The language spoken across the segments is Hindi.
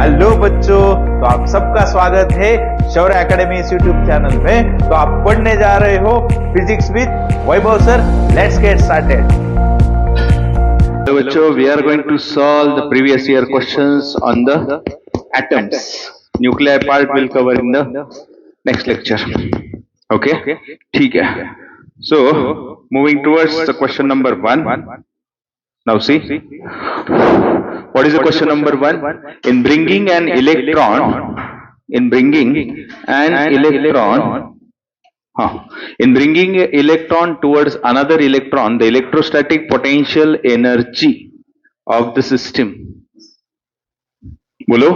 हेलो बच्चों, तो आप सबका स्वागत है शौर्य एकेडमी इस यूट्यूब चैनल में। तो आप पढ़ने जा रहे हो physics with Vaibhav sir. Let's get started. Hello, bachcho, we are going to solve the previous year questions on the atoms. Nuclei part will cover in the next lecture. Okay? ठीक है. So, moving towards the question number 1. Now see, what is the question number 1? In bringing an electron towards another electron, the electrostatic potential energy of the system. बोलो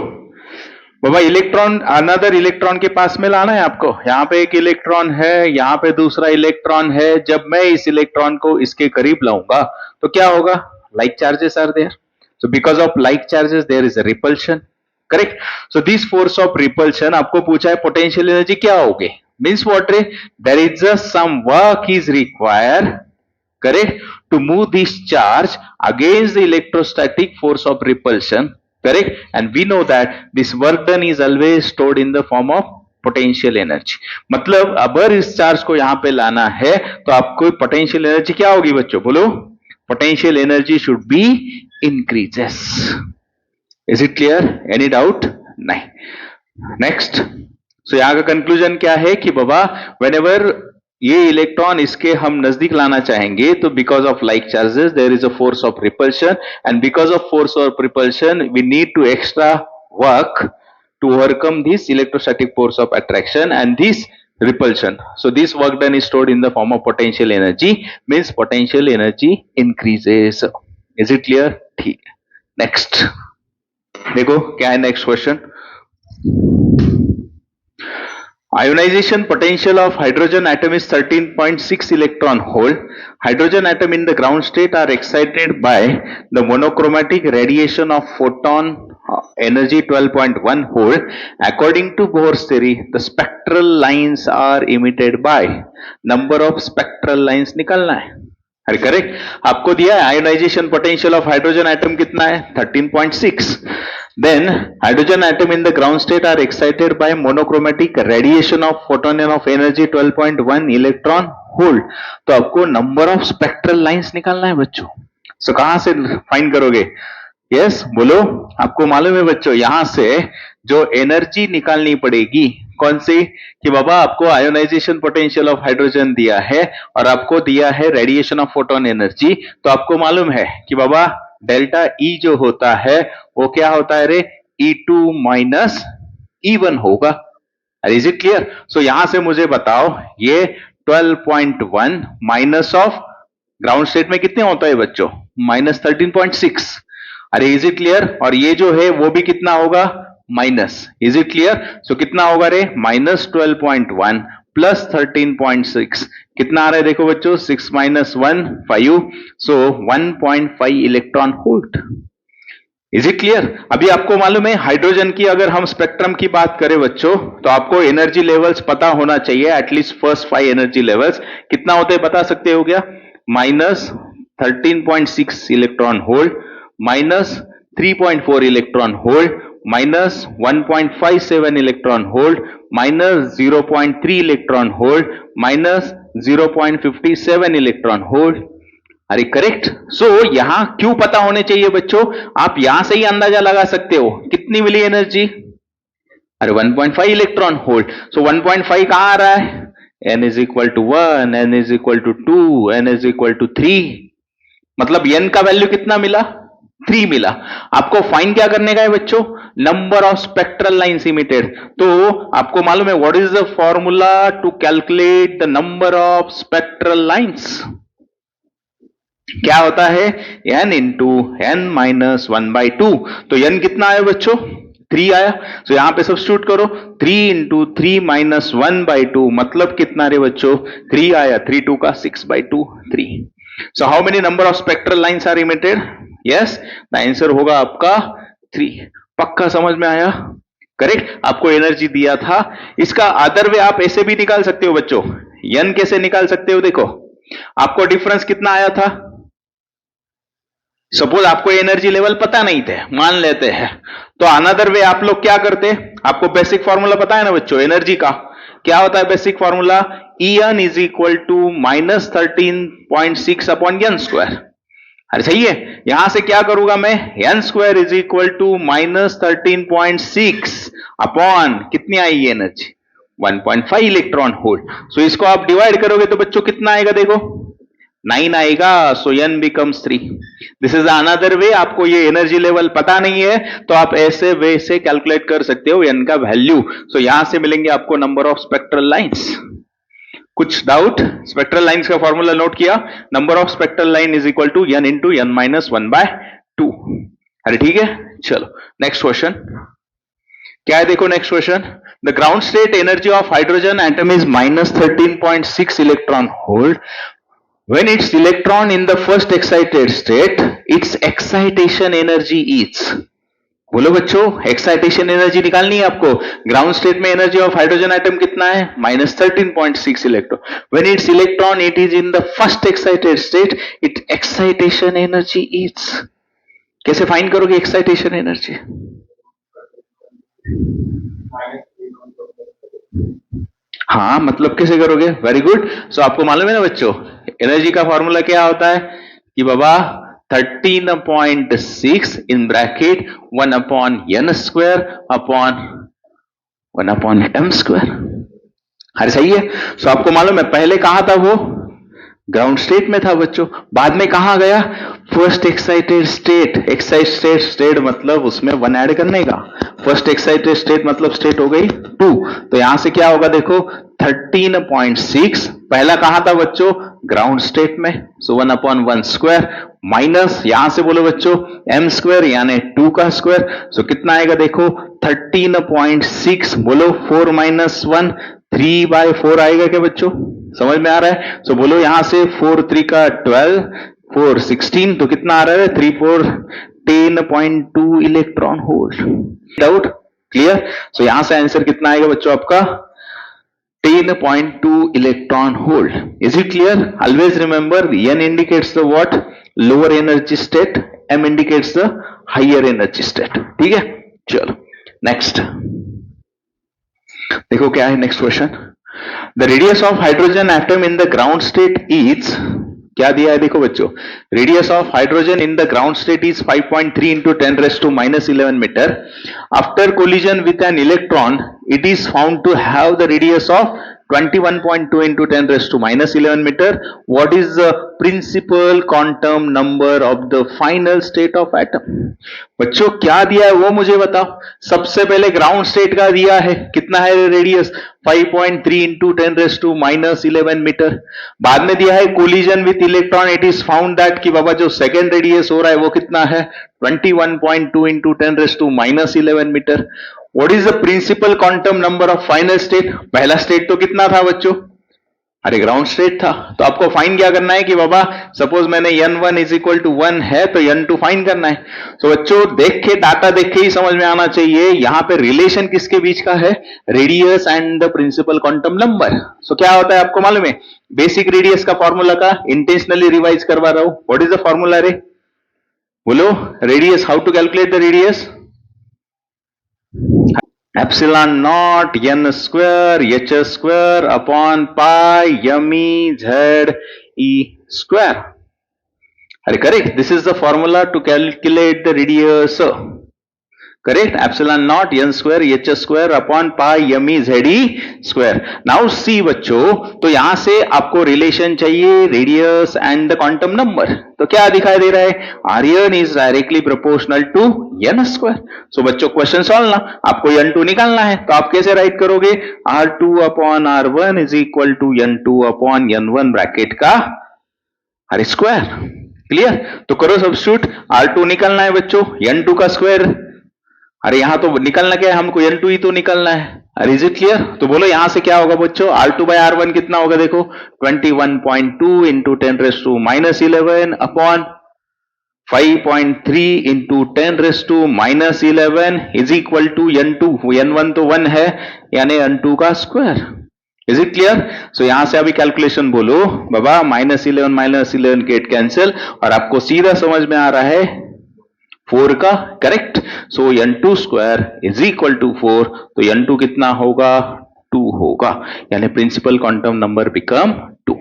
बाबा, इलेक्ट्रॉन अनदर इलेक्ट्रॉन के पास में लाना है आपको। यहाँ पे एक इलेक्ट्रॉन है, यहाँ पे दूसरा इलेक्ट्रॉन है। जब मैं इस इलेक्ट्रॉन को इसके करीब लाऊंगा तो क्या होगा? Like charges are there, so because of like charges there is a repulsion, correct. So this force of repulsion, आपको पूछा है पोटेंशियल एनर्जी क्या होगी, मीन्स व्हाट रे, there is some work is required, correct, to move this charge against the electrostatic force of repulsion, correct, and we know that this work done is always stored in the form of potential energy. मतलब अगर इस चार्ज को यहां पे लाना है तो आपको पोटेंशियल एनर्जी क्या होगी बच्चों, बोलो? Potential energy should be increases. Is it clear? Any doubt? नहीं. नेक्स्ट. सो यहां का कंक्लूजन क्या है कि बाबा, व्हेनेवर ये इलेक्ट्रॉन इसके हम नजदीक लाना चाहेंगे तो because of like charges there is a force of repulsion, and because of force of repulsion we need to extra work to overcome this electrostatic force of attraction and this repulsion. So this work done is stored in the form of potential energy, means potential energy increases. Is it clear? ठीक है. Next. देखो क्या है next question. Ionization potential of hydrogen atom is 13.6 electron volt. Hydrogen atom in the ground state are excited by the monochromatic radiation of photon energy 12.1 volt. According to Bohr's theory, the spectral lines are emitted by number of spectral lines निकालना है. अरे करेक्ट, आपको दिया है ionization potential of hydrogen atom कितना है? 13.6. Then hydrogen atom in the ground state are excited by monochromatic radiation of photon of energy 12.1 electron volt. तो आपको नंबर ऑफ स्पेक्ट्रल लाइंस निकालना है बच्चों. सो कहां से फाइंड करोगे? यस, बोलो. आपको मालूम है बच्चों, यहां से जो एनर्जी निकालनी पड़ेगी कौन सी, कि बाबा आपको आयोनाइजेशन पोटेंशियल ऑफ हाइड्रोजन दिया है और आपको दिया है रेडिएशन ऑफ फोटोन एनर्जी. तो आपको मालूम है कि बाबा डेल्टा ई जो होता है वो क्या होता है रे? E2 माइनस E1 होगा. Is it clear? सो यहां से मुझे बताओ, ये 12.1 माइनस ऑफ ग्राउंड स्टेट में कितने होता है बच्चों? माइनस 13.6. अरे इज इट क्लियर? और ये जो है वो भी कितना होगा? Minus. Is it clear? So कितना होगा रे? माइनस 12.1 प्लस 13.6 कितना आ रहा है देखो बच्चों? 6 minus 1 5, so 1.5 electron volt. Is it clear? अभी आपको मालूम है हाइड्रोजन की अगर हम स्पेक्ट्रम की बात करें बच्चों तो आपको एनर्जी लेवल्स पता होना चाहिए, एटलीस्ट फर्स्ट 5 एनर्जी लेवल्स कितना होते हैं बता सकते हो क्या? Minus 13.6 electron volt, minus 3.4 electron volt, minus 1.57 electron volt, minus 0.3 electron volt, minus 0.57 electron volt. अरे करेक्ट. सो यहां क्यों पता होने चाहिए बच्चों? आप यहां से ही अंदाजा लगा सकते हो कितनी मिली एनर्जी. अरे 1.5 इलेक्ट्रॉन वोल्ट. सो 1.5 कहां आ रहा है? n is equal to 1, n is equal to 2, n is equal to 3. मतलब n का वैल्यू कितना मिला? 3 मिला. आपको फाइंड क्या करने का है बच्चों? Number of spectral lines emitted. तो आपको मालूम है what is the formula to calculate the number of spectral lines? क्या होता है? n into n minus 1/2. तो n कितना आया बच्चों? 3 आया. तो यहां पे सब्स्टिट्यूट करो. 3 इंटू 3 माइनस 1/2 मतलब कितना रे बच्चों? 3 आया. 3 2 का 6/2 3. So how many number of spectral lines are emitted? Yes, the answer होगा आपका 3. पक्का समझ में आया? करेक्ट. आपको एनर्जी दिया था. इसका अदर वे आप ऐसे भी निकाल सकते हो बच्चों. n कैसे निकाल सकते हो? देखो आपको डिफरेंस कितना आया था? सपोज आपको एनर्जी लेवल पता नहीं थे, मान लेते हैं, तो अनदर वे आप लोग क्या करते, आपको बेसिक फॉर्मूला पता है ना बच्चों एनर्जी का, क्या होता है basic formula, En is equal to -13.6 upon n square. अरे सही है, यहां से क्या करूंगा मैं, n square is equal to -13.6 upon कितनी आई एनर्जी 1.5 इलेक्ट्रॉन वोल्ट। सो इसको आप डिवाइड करोगे तो बच्चों कितना आएगा, देखो 9 आएगा, सो n becomes 3। This is another way, आपको ये एनर्जी लेवल पता नहीं है तो आप ऐसे वे से कैलकुलेट कर सकते हो n का वैल्यू। सो यहां से मिलेंगे आपको नंबर ऑफ स्पेक्ट्रल लाइंस। कुछ डाउट, स्पेक्ट्रल लाइंस का फॉर्मूला नोट किया, number of spectral line is equal to n into n minus 1/2। अरे ठीक है, चलो नेक्स्ट क्वेश्चन क्या है, देखो next question, the ground state energy of hydrogen atom is -13.6 electron volt when its electron in the first excited state its excitation energy is, बोलो बच्चों एक्साइटेशन एनर्जी निकालनी है आपको। ग्राउंड स्टेट में एनर्जी ऑफ हाइड्रोजन एटम कितना है, -13.6 electron. When it's electron it is in the first excited state it excitation energy is, कैसे फाइंड करोगे एक्साइटेशन एनर्जी, हाँ मतलब कैसे करोगे, वेरी गुड। सो आपको मालूम है ना बच्चों एनर्जी का फॉर्मूला क्या होता है कि बाबा 13.6 इन bracket 1 upon n square upon 1 upon m square. अरे सही है। सो आपको मालूम है पहले कहां था वो, ग्राउंड स्टेट में था बच्चों, बाद में कहां गया, first excited state. Excited state मतलब उसमें 1 ऐड करने का, फर्स्ट एक्साइटेड स्टेट मतलब स्टेट हो गई 2, तो यहां से क्या होगा देखो 13.6, पहला कहां था बच्चों, ग्राउंड स्टेट में, सो 1 अपॉन 1 स्क्वायर माइनस यहां से बोलो बच्चों m स्क्वायर यानी 2 का स्क्वायर, सो कितना आएगा देखो 13.6, बोलो 4 माइनस 1 3/4 आएगा क्या बच्चों, समझ में आ रहा है। सो बोलो यहां से 4 3 का 12 4 16, तो कितना आ रहा है 3 4 10.2 electron volt. Doubt clear. So यहां से आंसर कितना आएगा बच्चों आपका 10.2 electron volt. Is it clear? Always remember n indicates the what, lower energy state, m indicates the higher energy state. ठीक है, चलो नेक्स्ट देखो क्या है next question, the radius of hydrogen atom in the ground state is, क्या दिया है देखो बच्चों, radius of hydrogen in the ground state is 5.3 into 10⁻⁻11 metre. After collision with an electron it is found to have the radius of 21.2 into 10⁻⁻11 meter. What is the principal quantum number of the final state of atom? बच्चों क्या दिया है वो मुझे बताओ। सबसे पहले ग्राउंड स्टेट का दिया है, कितना है रेडियस 5.3 into 10⁻11 मीटर। बाद में दिया है collision with electron, it is found that कि बाबा जो सेकेंड रेडियस हो रहा है वो कितना है 21.2 into 10⁻11 metre. What is the principal quantum number of final state? पहला स्टेट तो कितना था बच्चों, अरे ग्राउंड स्टेट था, तो आपको फाइंड क्या करना है कि बाबा सपोज मैंने n1 इज इक्वल टू 1 है तो n2 फाइंड करना है। तो बच्चों देख के डाटा देख के ही समझ में आना चाहिए यहाँ पे रिलेशन किसके बीच का है, radius and the principal quantum number. So क्या होता है आपको मालूम है, बेसिक रेडियस का फॉर्मूला का इंटेंशनली रिवाइज करवा रहा हूं। व्हाट इज द फॉर्मूला रे, बोलो radius, how to calculate the radius, epsilon naught n square h square upon pi m e z e square. Are correct? This is the formula to calculate the radius. Correct? Epsilon naught n square h square upon pi m e z e square. Now see बच्चों, तो यहां से आपको रिलेशन चाहिए radius and the quantum number. तो क्या दिखाई दे रहा है, r n is directly proportional to n square. So बच्चों क्वेश्चन सॉल्व ना, आपको n2 निकालना है, तो आप कैसे राइट करोगे, r2 upon r1 is equal to n2 upon n1 bracket का r स्क्वायर। क्लियर, तो करो सब्स्टिट्यूट, r2 निकालना है बच्चों, n2 का स्क्वायर, अरे यहां तो निकलना क्या है हमको, n2 ही तो निकलना है। अरे इज इट क्लियर, तो बोलो यहां से क्या होगा बच्चों, r2/r1 कितना होगा देखो 21.2 into 10⁻11 upon 5.3 into 10⁻11 is equal to n2, n1 तो 1 है यानी n2 का square. Is it clear? So यहां से अभी कैलकुलेशन बोलो बाबा, -11 गेट कैंसिल, और आपको सीधा समझ में आ रहा है 4 का, correct? So n2 square is equal to 4, तो n2 कितना होगा? 2 होगा, यानी principal quantum number become 2।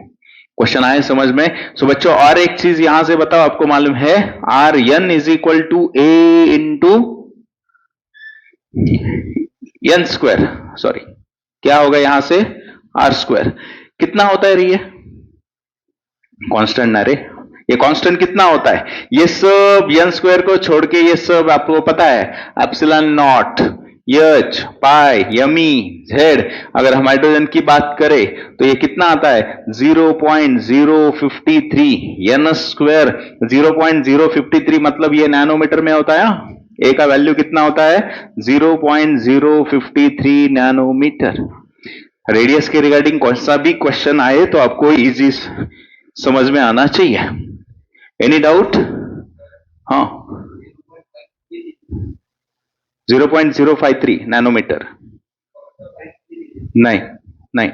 Question आए समझ में? सो बच्चों और एक चीज यहां से बताओ, आपको मालूम है r n is equal to a into n square, sorry क्या होगा यहां से? R square. कितना होता है ये? कांस्टेंट ना रे, ये कांस्टेंट कितना होता है? ये सब एन स्क्वायर को छोड़ के ये सब आपको पता है, epsilon not, H, pi, yummy, Z. अगर हम हाइड्रोजन की बात करें तो ये कितना आता है? 0.053 एन स्क्वायर। 0.053 मतलब ये नैनोमीटर में होता है। ए का वैल्यू कितना होता है? 0.053 नैनोमीटर। रेडियस के रिगार्डिंग कौन सा भी क्वेश्चन आए तो आपको इजी समझ में आना चाहिए। Any doubt? हाँ, 0.053 नैनोमीटर। नहीं नहीं,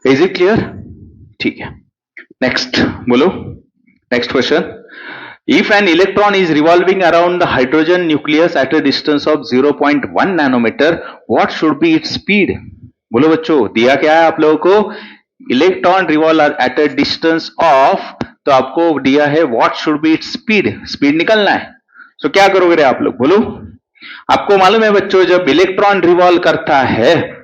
इज इट क्लियर? ठीक है, नेक्स्ट बोलो। Next question, if an electron is revolving around the hydrogen nucleus at a distance of 0.1 nanometer, what should be its speed? बोलो बच्चों, दिया क्या है आप लोगों को? Electron revolve at a distance of, तो आपको दिया है what should be its speed. Speed निकलना है, तो क्या करोगे रे आप लोग, बोलो। आपको मालूम है बच्चों, जब इलेक्ट्रॉन रिवॉल्व करता है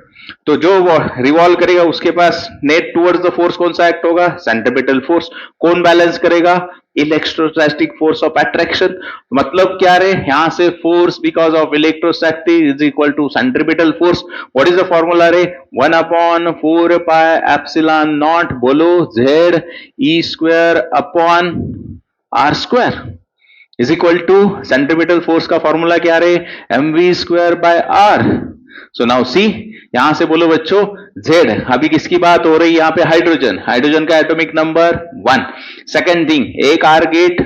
तो जो वो रिवॉल्व करेगा उसके पास नेट टुवर्ड्स द फोर्स कौन सा एक्ट होगा? Centripetal force. कौन बैलेंस करेगा? Electrostatic force of attraction. मतलब क्या रे, यहां से force because of electrostatic is equal to centripetal force. What is the formula रे? 1/4 पाई एप्सिलॉन नॉट, बोलो, Z e square upon r square is equal to centripetal force का फॉर्मूला क्या रे? mv square by r. So now see, यहां से बोलो बच्चों z, अभी किसकी बात हो रही है यहाँ पे? हाइड्रोजन। हाइड्रोजन का एटॉमिक नंबर 1। सेकेंड थिंग, एक आर गेट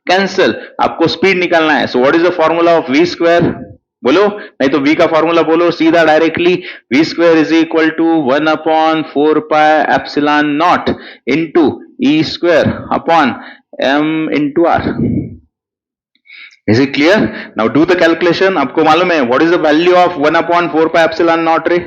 कैंसिल, आपको स्पीड निकालना है। So what is the formula of v square, बोलो। नहीं तो v का फॉर्मूला बोलो सीधा directly, v square is equal to 1/4 pi epsilon naught into e square upon m into r. Is it clear? Now do the calculation. आपको मालूम है what is the value of 1/4 pi epsilon naught रे?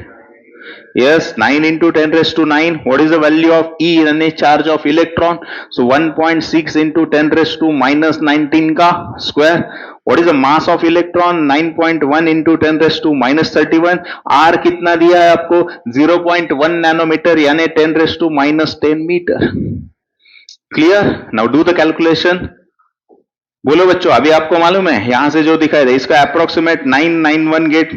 Yes, 9 into 10 raised to 9. What is the value of E, यानी charge of electron? So 1.6 into 10 raised to minus 19 का square. What is the mass of electron? 9.1 into 10 raised to minus 31. R कितना दिया है आपको? 0.1 नैनोमीटर, यानी 10 raised to minus 10 metre. Clear? Now do the calculation. बोलो बच्चों, अभी आपको मालूम है यहां से जो दिखाई दे इसका approximate 991 get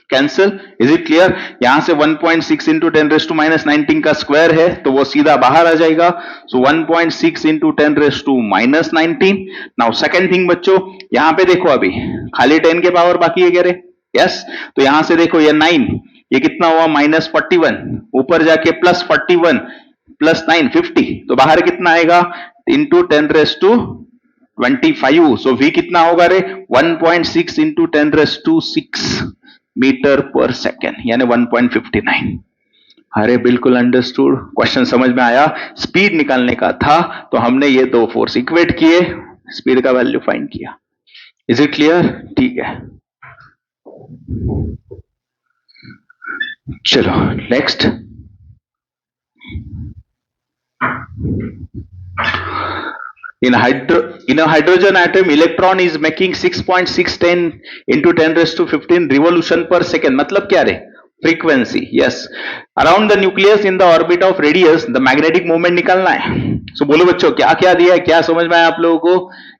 cancel. Is it clear? यहां से 1.6 इंटू 10 रेस टू माइनस 19 का स्क्वायर है तो वो सीधा बाहर आ जाएगा। So 1.6 into 10 raise to minus 19। Now second thing बच्चों, यहां पे देखो अभी खाली 10 के पावर बाकी है क्या रे? यस, तो यहां से देखो ये 9, ये कितना हुआ? -41, ऊपर जाके +41 प्लस 9 50, तो बाहर कितना आएगा? Into 10 raise to 25। So v कितना होगा रे? 1.6 into 10 raise to 6 metre per second, यानी 1.59। अरे बिल्कुल अंडरस्टूड, क्वेश्चन समझ में आया। स्पीड निकालने का था तो हमने ये दो फोर्स इक्वेट किए, स्पीड का वैल्यू फाइंड किया। Is it clear? ठीक है, चलो next. In a hydrogen atom, electron is making 6.610 into 10 raised to 15 revolution per second. मतलब क्या रे? Frequency. Yes. Around the nucleus in the orbit of radius, the magnetic moment निकालना है। So बोलो बच्चों, क्या क्या दिया है? क्या समझ में आया आप लोगों को?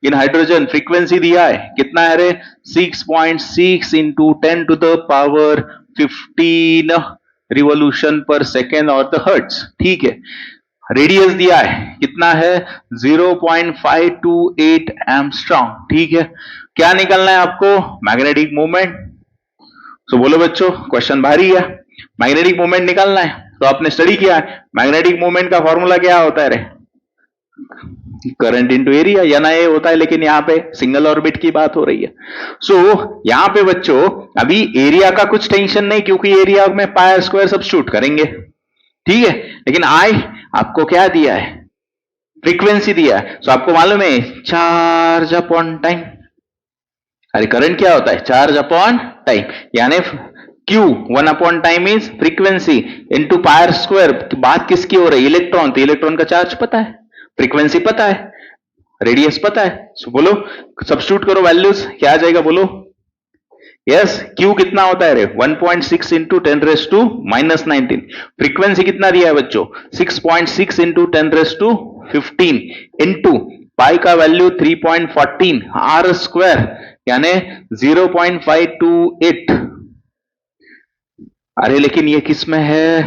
In hydrogen frequency दिया है, कितना है रे? 6.6 into 10 to the power 15 revolution per second और the hertz। ठीक है। रेडियस दिया है, कितना है? 0.528 एंगस्ट्रॉम। ठीक है, क्या निकलना है आपको? Magnetic moment. तो बोलो बच्चों, क्वेश्चन भारी है, मैग्नेटिक मोमेंट निकालना है। तो आपने स्टडी किया है, मैग्नेटिक मोमेंट का फॉर्मूला क्या होता है रे? करंट इंटू एरिया, या ना ये होता है, लेकिन यहाँ पे सिंगल ऑर्बिट की बात हो रही है। सो यहाँ पे बच्चों अभी एरिया का कुछ टेंशन नहीं, क्योंकि एरिया में पाई स्क्वायर सब्स्टिट्यूट करेंगे, ठीक है। लेकिन आई आपको क्या दिया है, फ्रीक्वेंसी दिया है। सो आपको मालूम है चार्ज अपॉन टाइम, अरे करंट क्या होता है, चार्ज अपॉन टाइम, यानी Q 1 upon time is frequency into pi square. बात किसकी हो रही है, इलेक्ट्रॉन, तो इलेक्ट्रॉन का चार्ज पता है, फ्रीक्वेंसी पता है, रेडियस पता है। सो बोलो सब्स्टिट्यूट करो वैल्यूज, क्या आ जाएगा बोलो। यस, Q कितना होता है रे, 1.6 इंटू 10⁻⁻19। फ्रीक्वेंसी कितना दिया है बच्चों, 6.6 इंटू 10⁻15 इंटू पाई का वैल्यू 3.14 आर स्क्वायर, यानी 0.528। अरे लेकिन ये किस में है,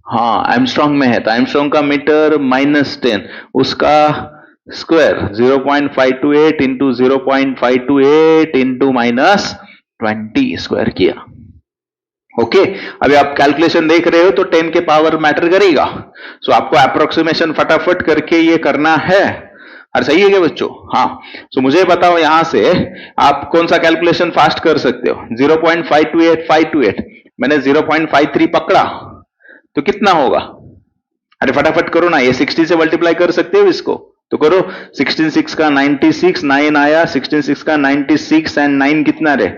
हाँ एमस्ट्रॉन्ग में है, तो एमस्ट्रॉन्ग का मीटर -10, उसका स्क्वायर 0.528 इंटू 0.528 इंटू -20 स्क्वायर किया। ओके, अभी आप कैलकुलेशन देख रहे हो तो 10 के पावर मैटर करेगा। सो आपको अप्रोक्सीमेशन फटाफट करके ये करना है। अरे सही है क्या बच्चों, हाँ। सो मुझे बताओ यहां से आप कौन सा कैलकुलेशन फास्ट कर सकते हो। 0.528 मैंने 0.53 पकड़ा तो कितना होगा, अरे फटाफट करो ना, ये 60 से मल्टीप्लाई कर सकते हो इसको, तो करो। 16 6 का 96, 9 आया, 16 6 का 96 एंड 9 कितना रे,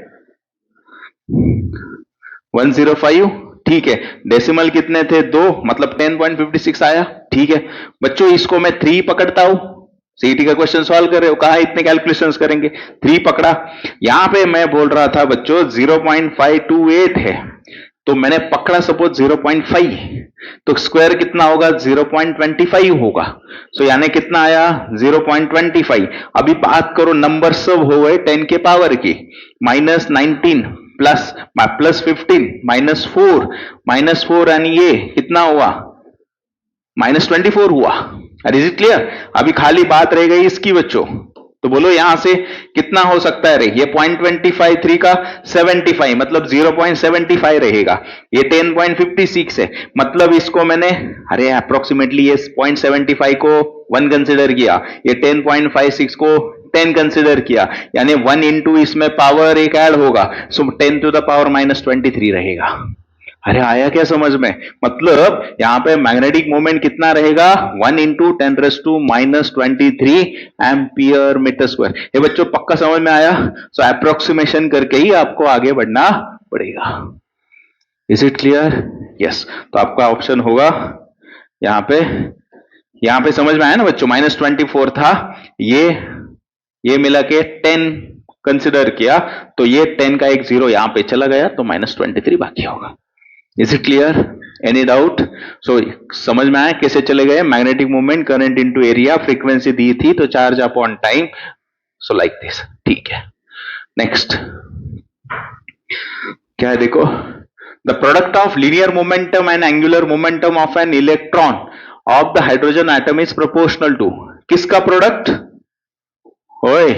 105, ठीक है। डेसिमल कितने थे, 2, मतलब 10.56 आया, ठीक है। बच्चों इसको मैं 3 पकड़ता हूं, सीईटी का क्वेश्चन सॉल्व कर रहे हो, कहा इतने कैलकुलेशंस करेंगे, 3 पकड़ा। यहां पे मैं बोल रहा था बच्चों 0.528 है, तो मैंने पकड़ा सपोज 0.5, तो स्क्वायर कितना होगा, 0.25 होगा। सो यानी कितना आया, 0.25। अभी बात करो नंबर सब हो गए 10 के पावर की, -19 प्लस 15 -4 यानी ये कितना हुआ, -24 हुआ। Is it clear. अभी खाली बात रह गई इसकी बच्चों, तो बोलो यहां से कितना हो सकता है रे, ये 0.25 3 का 75, मतलब 0.75 रहेगा। ये 10.56 है, मतलब इसको मैंने, अरे अप्रोक्सीमेटली ये 0.75 को 1 कंसिडर किया, ये 10.56 को 10 कंसिडर किया, यानी 1 इंटू इसमें पावर एक ऐड होगा, सो 10 टू द पावर -23 रहेगा। अरे आया क्या समझ में, मतलब यहां पे मैग्नेटिक मोमेंट कितना रहेगा, 1 इंटू 10⁻⁻23 एम्पियर मीटर स्क्वायर। ये बच्चों पक्का समझ में आया। सो अप्रोक्सीमेशन करके ही आपको आगे बढ़ना पड़ेगा। Is it clear, yes. तो आपका ऑप्शन होगा यहां पे समझ में आया ना बच्चों, -24 था, ये मिला के 10 कंसिडर किया, तो ये 10 का एक 0 यहां पे चला गया, तो -23 बाकी होगा। Is it clear, any doubt. So समझ में आया कैसे चले गए, magnetic movement, current into area, frequency दी थी तो charge upon time, so like this, ठीक है। नेक्स्ट क्या है देखो, the product of linear momentum and angular momentum of an electron of the hydrogen atom is proportional to, किसका प्रोडक्ट, ओए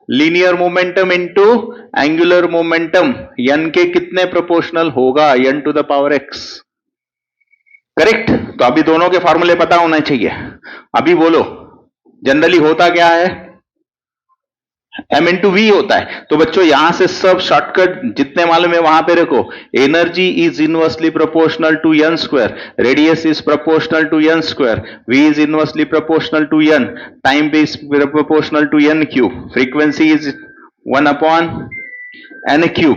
linear momentum into angular momentum, n के कितने प्रोपोर्शनल होगा, n to the power x, correct. तो अभी दोनों के फॉर्मूले पता होना चाहिए। अभी बोलो जनरली होता क्या है, m इंटू वी होता है, तो बच्चों यहां से सब शॉर्टकट जितने मालूम है वहां पे रखो। Energy is inversely proportional to n square, radius is proportional to n square, v is inversely proportional to n, time is proportional to n cube, frequency is 1 upon n cube.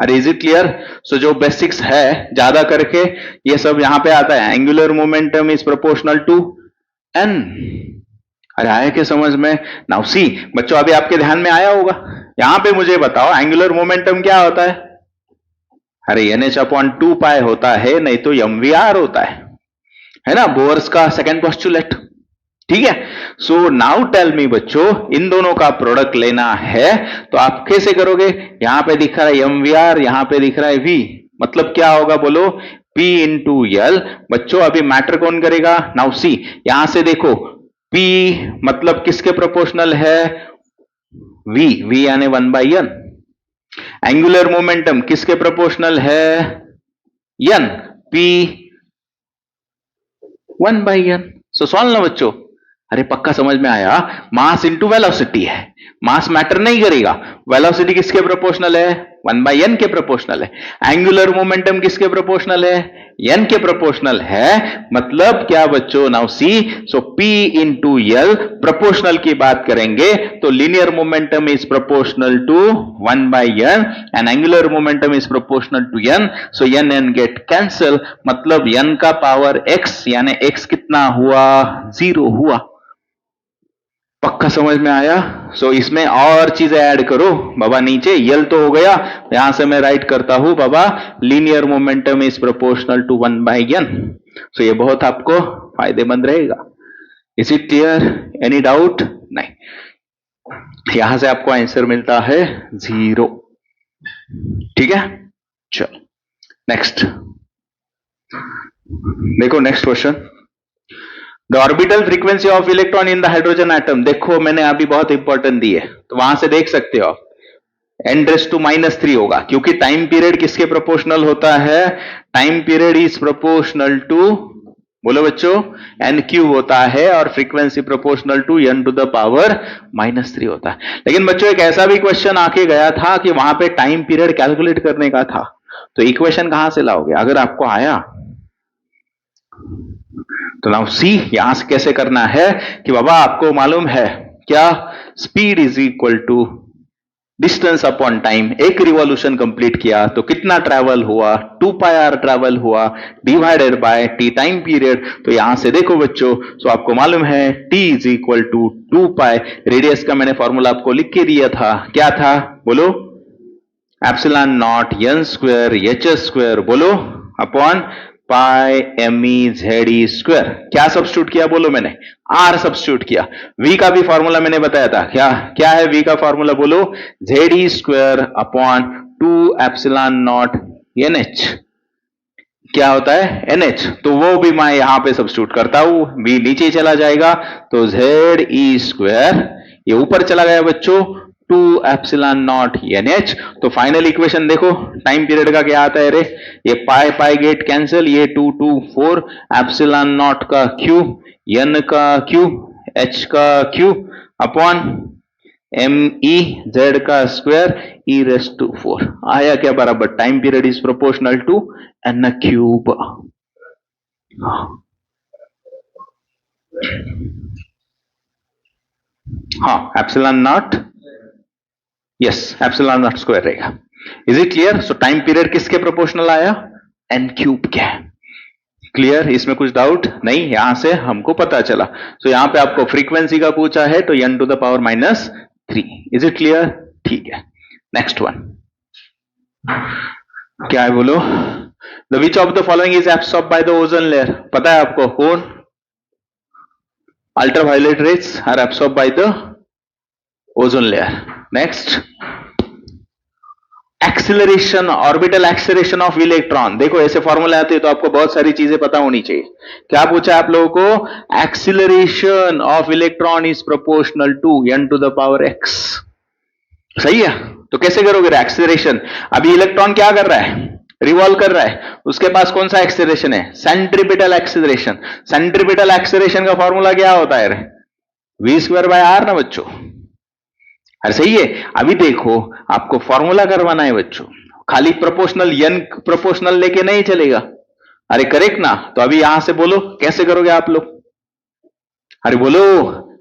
अरे इज इट क्लियर। सो जो बेसिक्स है ज्यादा करके ये सब यहां पे आता है। Angular momentum is proportional to n, अरे आया क्या समझ में। नाउ सी बच्चों, अभी आपके ध्यान में आया होगा, यहां पे मुझे बताओ एंगुलर मोमेंटम क्या होता है, अरे NH अपॉन 2 पाई होता है, नहीं तो mvr होता है ना, बोर्स का सेकंड पोस्टुलेट, ठीक है। सो नाउ टेल मी बच्चों, इन दोनों का प्रोडक्ट लेना है तो आप कैसे करोगे, यहां पे दिख रहा है mvr, यहां पे दिख रहा है v, मतलब क्या होगा बोलो, P इंटू एल। बच्चों अभी मैटर कौन करेगा, नाउ सी यहां से देखो, P मतलब किसके प्रोपोर्शनल है, v यानी 1/n। एंगुलर मोमेंटम किसके प्रोपोर्शनल है, n, P 1/n। सो सॉल्व ना बच्चों, अरे पक्का समझ में आया, मास इंटू वेलोसिटी है, मास मैटर नहीं करेगा, वेलोसिटी किसके प्रोपोर्शनल है, 1/n के प्रोपोर्शनल है, एंगुलर मोमेंटम किसके प्रोपोर्शनल है, n के प्रोपोर्शनल है, मतलब क्या बच्चों, now see, so p into l, proportional की बात करेंगे तो linear momentum is proportional to 1/n and angular momentum is proportional to n, so n get cancel, मतलब n का पावर x, यानी x कितना हुआ, 0 हुआ। पक्का समझ में आया। सो इसमें और चीजें ऐड करो बाबा, नीचे यल तो हो गया, यहां से मैं राइट करता हूं बाबा, linear momentum is proportional to 1/n। So ये बहुत आपको फायदेमंद रहेगा। Is it clear, any doubt? नहीं, यहां से आपको आंसर मिलता है 0। ठीक है, चलो नेक्स्ट देखो, next question, the orbital frequency of electron in the hydrogen atom. देखो मैंने अभी बहुत इंपॉर्टेंट दी है, तो वहां से देख सकते हो n⁻³ होगा, क्योंकि टाइम पीरियड किसके प्रोपोर्शनल होता है, time period is proportional to, बोलो बच्चों, n³ होता है, और फ्रीक्वेंसी प्रोपोर्शनल टू n⁻³ होता है। लेकिन बच्चों एक ऐसा भी क्वेश्चन आके गया था कि वहां पे टाइम पीरियड कैलकुलेट करने का था, तो इक्वेशन कहां से लाओगे अगर आपको आया तो। नाउ सी, यहां से कैसे करना है कि बाबा आपको मालूम है क्या, speed is equal to distance upon time, एक रिवॉल्यूशन कंप्लीट किया तो कितना ट्रैवल हुआ, 2πr ट्रैवल हुआ, divided by t time period. तो यहां से देखो बच्चों, सो आपको मालूम है t is equal to 2π, radius का मैंने फॉर्मूला आपको लिख के दिया था, क्या था बोलो, एप्सिलॉन नॉट n² h², बोलो, अपॉन पाई me/z²। क्या सब्स्टिट्यूट किया बोलो मैंने, r सब्स्टिट्यूट किया। v का भी फॉर्मूला मैंने बताया था, क्या क्या है v का फॉर्मूला बोलो, ze² upon 2 epsilon naught nh, क्या होता है nh, तो वो भी मैं यहां पे सब्स्टिट्यूट करता हूं, v नीचे चला जाएगा तो ze², ये ऊपर चला गया बच्चों 2 एप्सिलॉन नॉट nh। तो फाइनल इक्वेशन देखो टाइम पीरियड का क्या आता है रे, ये पाई पाई गेट कैंसिल, ये 2 2 4 एप्सिलॉन नॉट का q, n का q, h का q अपॉन me/z का स्क्वायर e⁻⁴ आया क्या बराबर, time period is proportional to n³। हाँ, epsilon naught, yes epsilon naught square रहेगा। Is it clear? So time period किसके प्रोपोर्शनल आया, n³ के। क्लियर, इसमें कुछ डाउट नहीं, यहां से हमको पता चला। सो यहां पे आपको फ्रीक्वेंसी का पूछा है तो n⁻⁻3। Is it clear? ठीक है, नेक्स्ट वन क्या है बोलो, the which of the following is absorb by the ozone layer. पता है आपको कौन, ultraviolet rays are absorb by the ozone layer. Next, acceleration, orbital acceleration of electron. देखो ऐसे फॉर्मूला आते हैं तो आपको बहुत सारी चीजें पता होनी चाहिए। क्या पूछा है आप लोगों को, acceleration of electron is proportional to n⁻x। सही है, तो कैसे करोगे एक्सिलरेशन, अभी इलेक्ट्रॉन क्या कर रहा है, रिवॉल्व कर रहा है, उसके पास कौन सा एक्सिलरेशन है, सेंट्रीपिटल एक्सिलरेशन। सेंट्रीपिटल एक्सिलरेशन का फॉर्मूला क्या होता है, v²/r ना बच्चों। अरे सही है, अभी देखो आपको फॉर्मूला करवाना है बच्चों, खाली प्रोपोर्शनल n प्रोपोर्शनल लेके नहीं चलेगा। अरे करेक्ट ना, तो अभी यहां से बोलो कैसे करोगे आप लोग, अरे बोलो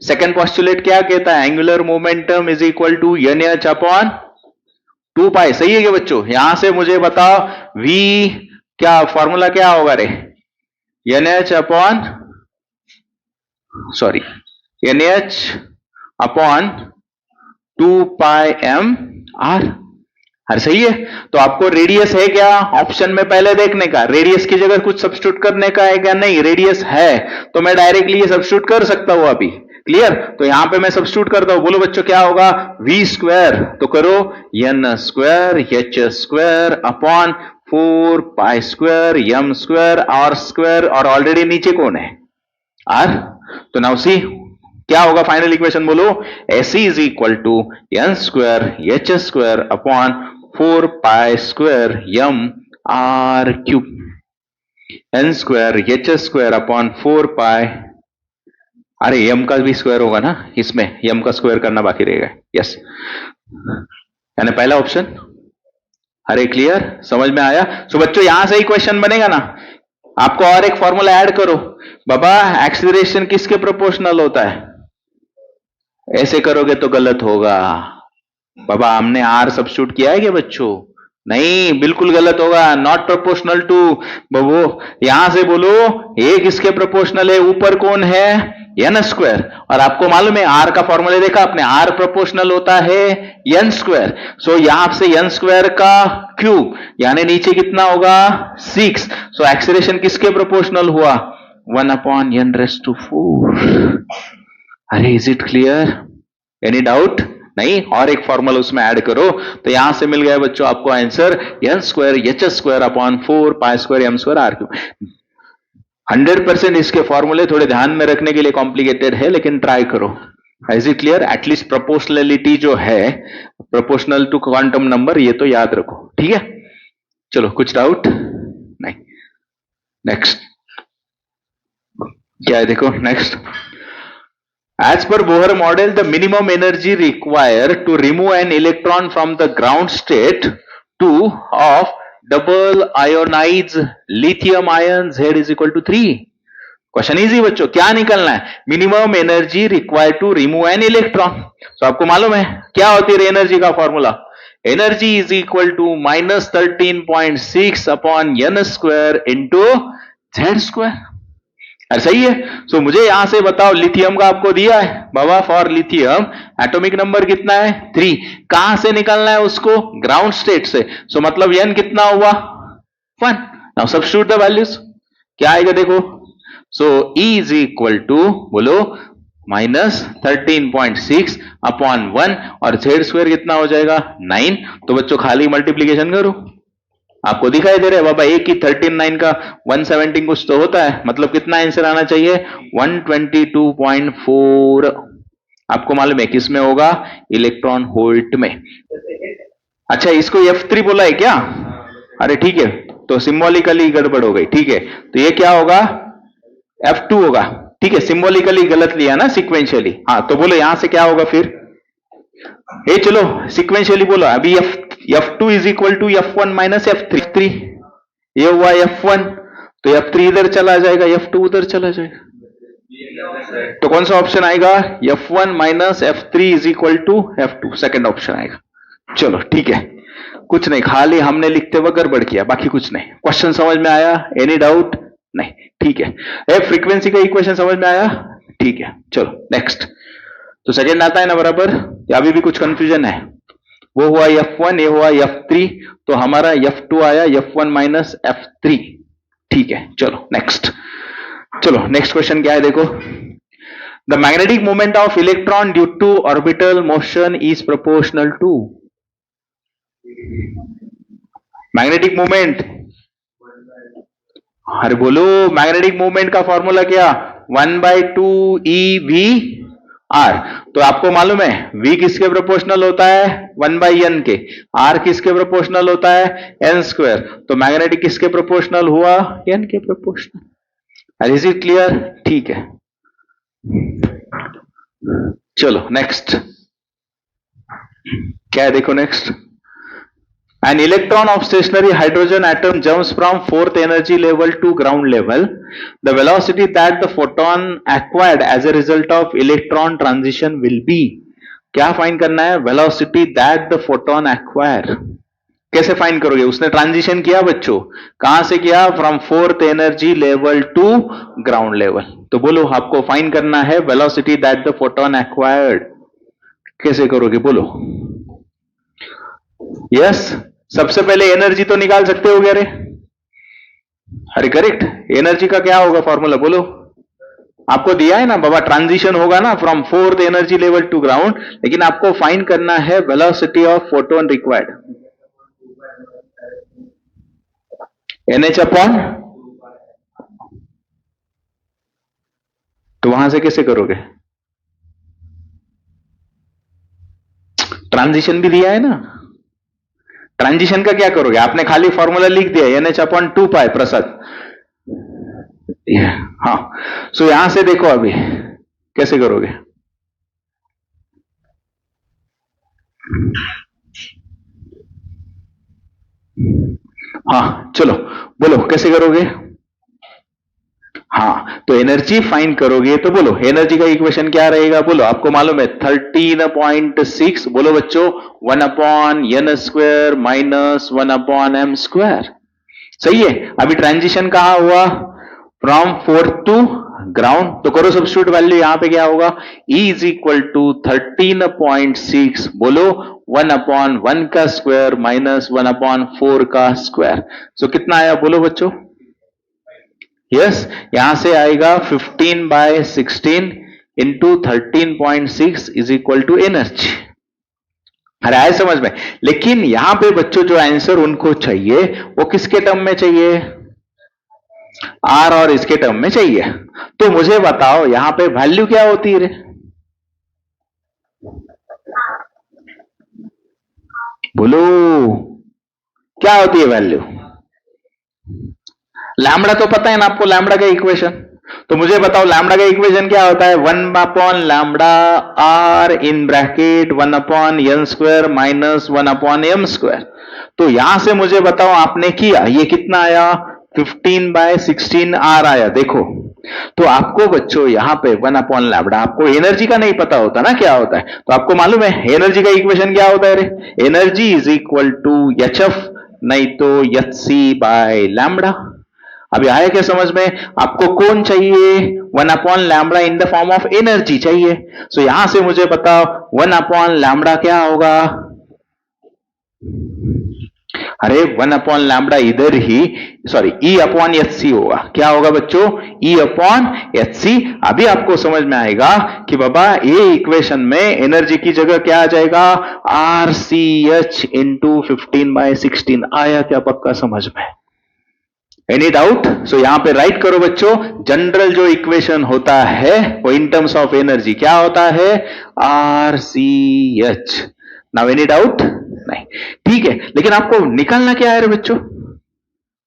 सेकंड पोस्टुलेट क्या कहता है, angular momentum is equal to nh upon 2π। सही है क्या बच्चों, यहां से मुझे बताओ v क्या फॉर्मूला क्या होगा रे, nh upon sorry nh upon 2πmr। हर सही है, तो आपको रेडियस है क्या ऑप्शन में पहले देखने का, रेडियस की जगह कुछ सब्स्टिट्यूट करने का है क्या, नहीं रेडियस है तो मैं डायरेक्टली ये सब्स्टिट्यूट कर सकता हूं अभी। क्लियर, तो यहां पे मैं सब्स्टिट्यूट करता हूं, बोलो बच्चों क्या होगा, v², तो करो n² h² upon 4π² m² r², और ऑलरेडी नीचे कौन है r। तो नाउ सी क्या होगा फाइनल इक्वेशन बोलो, SE is equal to n² h² upon 4π² m r³, n² h² upon 4π अरे यम का भी स्क्वायर होगा ना इसमें, यम का स्क्वायर करना बाकी रहेगा। यस, यानी पहला ऑप्शन। अरे क्लियर, समझ में आया? सो बच्चों यहां से ही क्वेश्चन बनेगा ना, आपको और एक फॉर्मूला ऐड करो। बाबा एक्सीलरेशन किसके प्रोपोर्शनल होता है? ऐसे करोगे तो गलत होगा। बाबा हमने आर सब्स्टिट्यूट किया है क्या बच्चों? नहीं, बिल्कुल गलत होगा, नॉट प्रोपोर्शनल टू। बाबू यहां से बोलो ए किसके प्रोपोर्शनल है? ऊपर कौन है? N square. और आपको मालूम है आर का फॉर्मूला देखा आपने, आर प्रोपोर्शनल होता है एन स्क्वायर। सो यहां से एन स्क्वायर का क्यूब, यानी नीचे कितना होगा? 6। सो एक्सीलरेशन किसके प्रोपोर्शनल हुआ? 1/n⁴। अरे is it clear? Any doubt? नहीं, और एक फॉर्मूला उसमें ऐड करो तो यहां से मिल गया बच्चों आपको आंसर n²h²/4π²m²r³। 100% इसके फॉर्मूले थोड़े ध्यान में रखने के लिए कॉम्प्लिकेटेड है, लेकिन ट्राई करो। Is it clear? At least proportionality जो है, प्रोपोर्शनल टू क्वांटम नंबर, ये तो याद रखो, ठीक है? चलो, कुछ डाउट? नहीं। नेक्स्ट क्या है देखो, next. As per Bohr model, the minimum energy required to remove an electron from the ground state of double ionized lithium ion Z is equal to 3. Question easy बच्चों, क्या निकलना है? Minimum energy required to remove an electron. तो आपको मालूम है क्या होती है एनर्जी का फॉर्मूला? Energy is equal to -13.6/n² into Z square. अरे सही है। सो मुझे यहां से बताओ, लिथियम का आपको दिया है बाबा, फॉर लिथियम एटॉमिक नंबर कितना है? 3। कहां से निकालना है उसको? ग्राउंड स्टेट से। सो मतलब n कितना हुआ? 1। नाउ सब्स्टिट्यूट द वैल्यूज, क्या आएगा देखो। सो E इज इक्वल टू बोलो -13.6/1 और Z स्क्वायर कितना हो जाएगा? 9। तो बच्चों खाली मल्टीप्लीकेशन करो, आपको दिखाई दे रहा है बाबा एक की 13/9 का 117 कुछ तो होता है, मतलब कितना आंसर आना चाहिए? 122.4। आपको मालूम है किस में होगा? इलेक्ट्रॉन वोल्ट में। अच्छा, इसको F3 बोला है क्या? अरे ठीक है, तो सिंबॉलिकली गड़बड़ हो गई, ठीक है। तो ये क्या होगा? F2 होगा, ठीक है। सिंबॉलिकली गलत लिया ना, सिक्वेंशियली। हाँ, तो बोलो यहां से क्या होगा फिर? ए चलो सिक्वेंशियली बोलो। अभी F2 is equal to F1 minus F3। ये हुआ F1, तो F3 इधर चला जाएगा, F2 उधर चला जाएगा। तो कौन सा ऑप्शन आएगा? F1 minus F3 is equal to F2, second option आएगा। चलो ठीक है, कुछ नहीं, खाली हमने लिखते हुए गड़बड़ किया, बाकी कुछ नहीं। क्वेश्चन समझ में आया? Any doubt? नहीं, ठीक है। फ्रीक्वेंसी का इक्वेशन समझ में आया? ठीक है, चलो नेक्स्ट। तो सेकेंड आता है ना बराबर, या अभी भी कुछ कंफ्यूजन है? वो हुआ F1, ये हुआ F3, तो हमारा F2 आया F1 माइनस F3, ठीक है। चलो नेक्स्ट, चलो नेक्स्ट क्वेश्चन क्या है देखो। The magnetic moment of electron due to orbital motion is proportional to. Magnetic moment, अरे बोलो मैग्नेटिक मूवमेंट का फॉर्मूला क्या? 1/2 EV/r। तो आपको मालूम है V किसके प्रोपोर्शनल होता है? 1/n के। R किसके प्रोपोर्शनल होता है? n²। तो मैग्नेटिक किसके प्रोपोर्शनल हुआ? n के प्रोपोर्शनल। Is it clear? ठीक है, चलो नेक्स्ट क्या है देखो। Next, an electron of stationary hydrogen atom jumps from 4th energy level to ground level. The velocity that the photon acquired as a result of electron transition will be. क्या फाइंड करना है? Velocity that the photon acquire. कैसे फाइंड करोगे? उसने ट्रांजिशन किया बच्चों, कहां से किया? From 4th energy level to ground level. तो बोलो आपको फाइंड करना है velocity that the photon acquired. कैसे करोगे बोलो? यस, सबसे पहले एनर्जी तो निकाल सकते हो क्या रे? अरे करेक्ट, एनर्जी का क्या होगा फॉर्मूला बोलो? आपको दिया है ना बाबा, ट्रांजिशन होगा ना from 4th energy level to ground, लेकिन आपको फाइंड करना है velocity of photon required. NH upon, तो वहां से कैसे करोगे? ट्रांजिशन भी दिया है ना, ट्रांजिशन का क्या करोगे? आपने खाली फॉर्मूला लिख दिया NH/2π प्रसाद। हाँ, सो यहां से देखो अभी कैसे करोगे? हाँ चलो बोलो कैसे करोगे? हाँ तो एनर्जी फाइंड करोगे तो बोलो एनर्जी का इक्वेशन क्या रहेगा? बोलो आपको मालूम है 13.6, बोलो बच्चों 1/n² माइनस 1/m²। सही है। अभी ट्रांजिशन कहां हुआ? फ्रॉम फोर्थ टू ग्राउंड, तो करो सब्स्टिट्यूट वैल्यू, यहां पे क्या होगा? E इज इक्वल टू 13.6, बोलो 1/1 का स्क्वायर माइनस 1/4 का स्क्वायर। सो कितना आया बोलो बच्चों? यस, यहां से आएगा 15/16 into 13.6 is equal to energy. अरे आए समझ में? लेकिन यहां पे बच्चों जो आंसर उनको चाहिए वो किसके टर्म में चाहिए? आर और इसके टर्म में चाहिए। तो मुझे बताओ यहां पे वैल्यू क्या होती है रे? बोलो क्या होती है वैल्यू? लैम्बडा तो पता है ना आपको, लैम्बडा का इक्वेशन। तो मुझे बताओ लैम्बडा का इक्वेशन क्या होता है? 1/लैम्बडा R in bracket 1/n² minus 1/m²। तो यहां से मुझे बताओ आपने किया, ये कितना आया? 15/16 आर आया। देखो तो आपको बच्चों यहां पे 1/लैम्बडा, आपको एनर्जी का नहीं पता होता ना क्या होता है, तो आपको मालूम है एनर्जी का इक्वेशन क्या होता है रे? Energy is equal to HF नहीं तो HC/लैम्बडा। अभी आया क्या समझ में? आपको कौन चाहिए? 1/लैम्बडा in the form of energy चाहिए। सो यहां से मुझे बताओ 1/लैम्बडा क्या होगा? अरे 1/लैम्बडा इधर ही, सॉरी E/HC होगा। क्या होगा बच्चों? E/HC। अभी आपको समझ में आएगा कि बाबा ये इक्वेशन में एनर्जी की जगह क्या आ जाएगा? RCH इंटू 15/16 आया क्या? पक्का समझ में? Any doubt? सो यहां पे राइट करो बच्चों, जनरल जो इक्वेशन होता है वो इन टर्म्स ऑफ एनर्जी क्या होता है? RCH। Now any doubt? नहीं। ठीक है, लेकिन आपको निकालना क्या है रे बच्चों?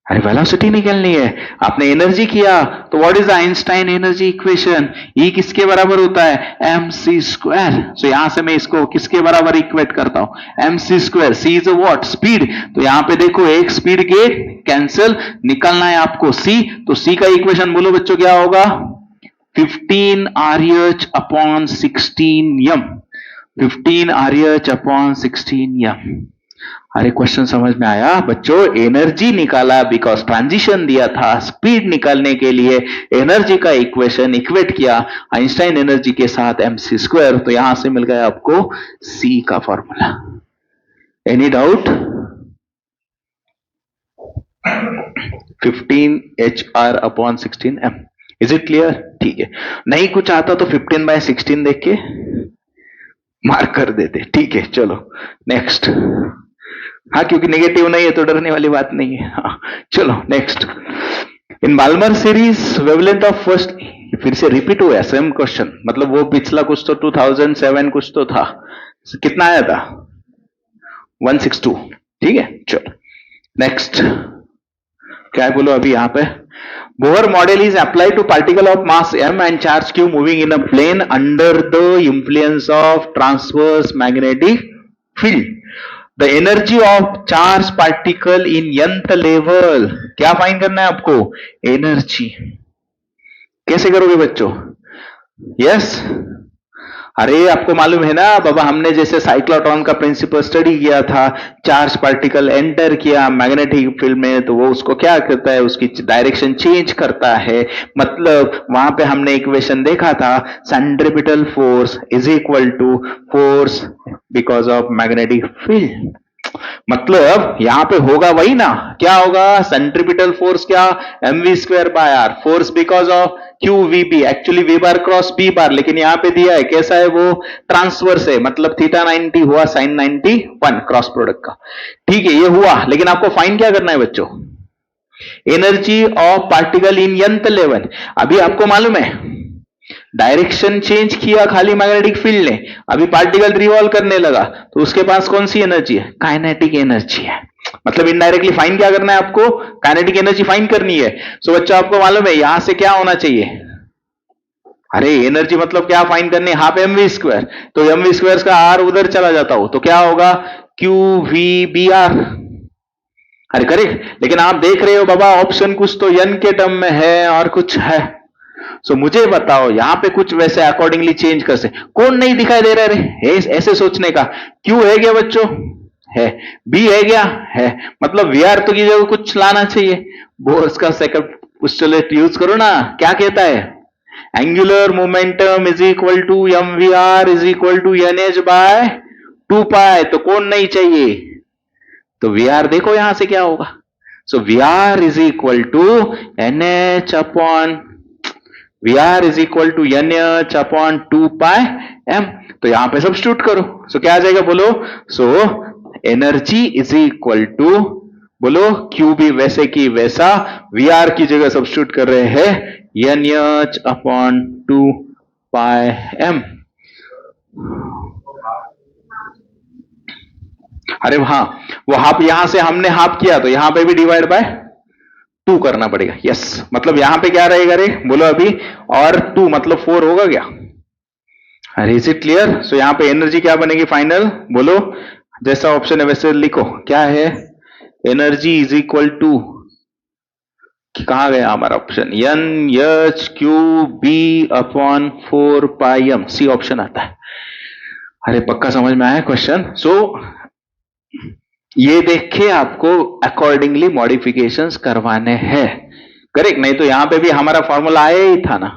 अरे वेलोसिटी निकलनी है। आपने एनर्जी किया तो what is the Einstein energy equation? E किसके बराबर होता है? mc²। सो यहां से मैं इसको किसके बराबर इक्वेट करता हूं? mc²। C is a what? Speed. तो यहां पे देखो एक स्पीड के कैंसिल, निकलना है आपको C। तो C का इक्वेशन बोलो बच्चों क्या होगा? 15 RH/16 m। 15 RH/16 m। अरे क्वेश्चन समझ में आया बच्चों? एनर्जी निकाला बिकॉज ट्रांजिशन दिया था, स्पीड निकालने के लिए एनर्जी का इक्वेशन इक्वेट किया आइंस्टाइन एनर्जी के साथ mc²। तो यहां से मिल गया आपको C का formula. Any doubt? 15 HR/16 m। Is it clear? ठीक है, नहीं कुछ आता तो 15/16 देख के मार्क कर देते। ठीक है चलो नेक्स्ट। हाँ क्योंकि नेगेटिव नहीं है तो डरने वाली बात नहीं है। हाँ चलो next. In Balmer series wavelength of first, फिर से रिपीट हुआ सेम क्वेश्चन, मतलब वो पिछला कुछ तो 2007 कुछ तो था, कितना आया था? 162। ठीक है चलो नेक्स्ट। क्या है बोलो अभी यहां पे? Bohr model is applied to particle of mass m and charge q moving in a plane under the influence of transverse magnetic field. The energy of charged particle in nth level, क्या फाइंड करना है आपको? एनर्जी। कैसे करोगे बच्चों? यस अरे आपको मालूम है ना बाबा, हमने जैसे साइक्लोट्रॉन का प्रिंसिपल स्टडी किया था, चार्ज पार्टिकल एंटर किया मैग्नेटिक फील्ड में तो वो उसको क्या करता है? उसकी डायरेक्शन चेंज करता है। मतलब वहां पे हमने इक्वेशन देखा था, centripetal force is equal to force because of magnetic field. मतलब यहां पे होगा वही ना, क्या होगा? सेंट्रीपिटल फोर्स क्या? mv²/r। Force because of QVB, actually V bar cross B बार, लेकिन यहां पे दिया है कैसा है? वो ट्रांसवर्स है, मतलब θ90 हुआ sin 91 क्रॉस प्रोडक्ट का। ठीक है ये हुआ, लेकिन आपको फाइन क्या करना है बच्चों? Energy of particle in nth level. अभी आपको मालूम है डायरेक्शन चेंज किया खाली मैग्नेटिक फील्ड ने, अभी पार्टिकल रिवॉल्व करने लगा तो उसके पास कौन सी एनर्जी है? काइनेटिक एनर्जी है। मतलब इनडायरेक्टली फाइन क्या करना है आपको? काइनेटिक एनर्जी फाइन करनी है। सो बच्चों आपको मालूम है यहां से क्या होना चाहिए? अरे एनर्जी मतलब क्या फाइंड करनी, हाफ एम वी स्क्वायर, तो एम वी स्क्वायर का आर उधर चला जाता हो तो क्या होगा, क्यू वी बी आर। अरे करेक्ट, लेकिन आप देख रहे हो बाबा ऑप्शन कुछ तो एन के टर्म में है और कुछ है। सो मुझे बताओ यहां पे कुछ वैसे अकॉर्डिंगली चेंज कर से, कौन नहीं दिखाई दे रहा रे, ऐसे सोचने का। क्यू है क्या बच्चों, है। बी है क्या, है। मतलब वी आर तो की जगह कुछ लाना चाहिए, बोर्स का सेकंड पोस्टुलेट यूज करो ना, क्या कहता है, angular momentum is equal to m v r is equal to n h by 2 pi, तो कौन नहीं चाहिए, तो वी आर देखो यहां से क्या होगा, so v r is equal to n h upon, v r is equal to n h upon 2 pi m, तो यहां पे सब्स्टिट्यूट करो, सो क्या आ जाएगा बोलो, so energy is equal to, बोलो क्यू भी वैसे की वैसा, वी आर की जगह सब्स्टिट्यूट कर रहे हैं N h upon 2 pi M. अरे हाँ, वो हाफ यहां से हमने हाफ किया तो यहां पे भी डिवाइड बाय 2 करना पड़ेगा, यस, मतलब यहां पे क्या रहेगा रे बोलो अभी, और 2 मतलब 4 होगा क्या, अरे इज इट क्लियर। सो यहां पे एनर्जी क्या बनेगी फाइनल, बोलो जैसा ऑप्शन है वैसे लिखो, क्या है, एनर्जी इज इक्वल टू, कहां गया हमारा option, n h q b upon 4 pi m, c option आता है। अरे पक्का समझ में आया क्वेश्चन। सो ये देख के आपको अकॉर्डिंगली मॉडिफिकेशंस करवाने हैं, करेक्ट, नहीं तो यहां पे भी हमारा फॉर्मूला आया ही था ना,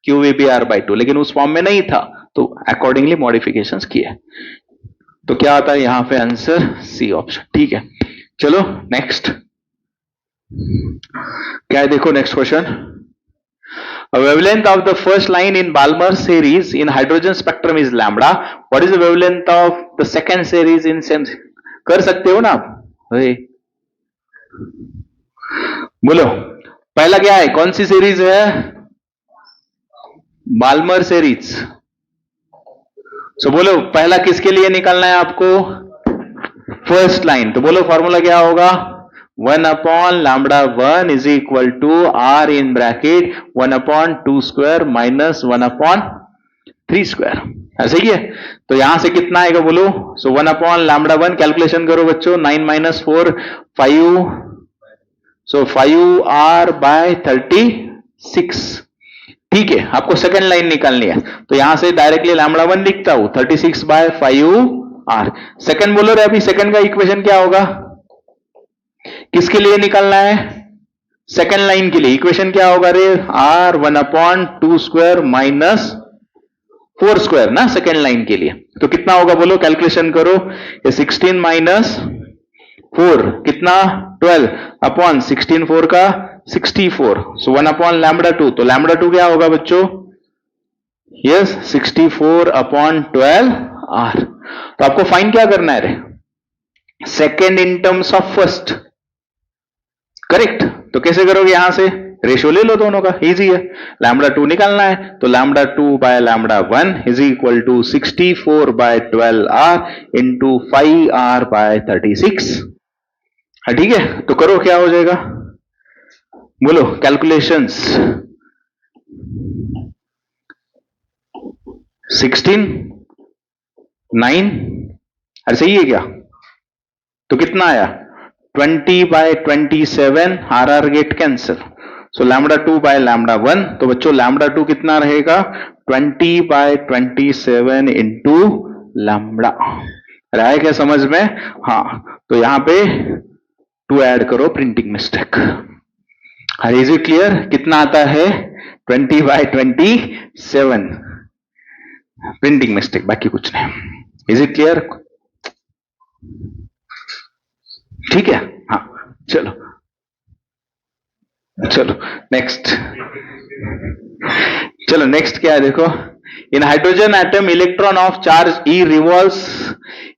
q v b r by 2, लेकिन उस फॉर्म में नहीं था, तो अकॉर्डिंगली मॉडिफिकेशंस किए, तो क्या आता है यहां पे आंसर, सी ऑप्शन, ठीक है। चलो नेक्स्ट, क्या है देखो next question, a wavelength of the first line in Balmer series in hydrogen spectrum is lambda, what is the wavelength of the second series in same, कर सकते हो ना आप, बोलो पहला क्या है, कौन सी सीरीज है, बाल्मर सीरीज, सो बोलो पहला किसके लिए निकालना है आपको, फर्स्ट लाइन, तो बोलो फॉर्मूला क्या होगा, 1 upon lambda 1 is equal to r in bracket 1 upon 2 square minus 1 upon 3 square, ऐसा ही है, तो यहां से कितना आएगा बोलो, सो 1 अपॉन लैम्बडा 1 कैलकुलेशन करो बच्चों, 9 माइनस 4 5, सो 5 आर बाय 36, ठीक है, आपको सेकंड लाइन निकालनी है, तो यहां से डायरेक्टली लैम्बडा 1 लिखता हूं, 36 बाय 5 आर, सेकंड बोलो रे, अभी सेकंड का इक्वेशन क्या होगा, किसके लिए निकालना है, सेकंड लाइन के लिए इक्वेशन क्या होगा रे, r 1 upon 2 square minus 4 square ना, सेकंड लाइन के लिए, तो कितना होगा बोलो, कैलकुलेशन करो, ये 16 माइनस 4 कितना 12 अपॉन 16 4 का 64, सो 1 अपॉन लैम्बडा 2, तो लैम्बडा 2 क्या होगा बच्चों, यस 64 अपॉन 12 आर, तो आपको फाइन क्या करना है रे, second in terms of first, correct, तो कैसे करोगे, यहां से रेशियो ले लो दोनों का, इजी है, लैम्बडा 2 निकालना है, तो lambda 2 by lambda 1 is equal to 64 by 12 r into 5 r by 36, ठीक है, तो करो क्या हो जाएगा, बोलो कैलकुलेशंस, 16 9, अरे सही है क्या, तो कितना आया 20 by 27, r r get cancel, so lambda 2 by lambda 1, तो बच्चों लैम्बडा 2 कितना रहेगा 20 बाय 27 इंटू लैम्बडा, रहा क्या समझ में, हाँ, तो यहां पे 2 ऐड करो, printing mistake, is it clear, कितना आता है 20 बाय 27, प्रिंटिंग मिस्टेक, बाकी कुछ नहीं, इज इट क्लियर, ठीक है, हाँ, चलो चलो नेक्स्ट, चलो नेक्स्ट क्या है देखो, in hydrogen atom electron of charge e revolves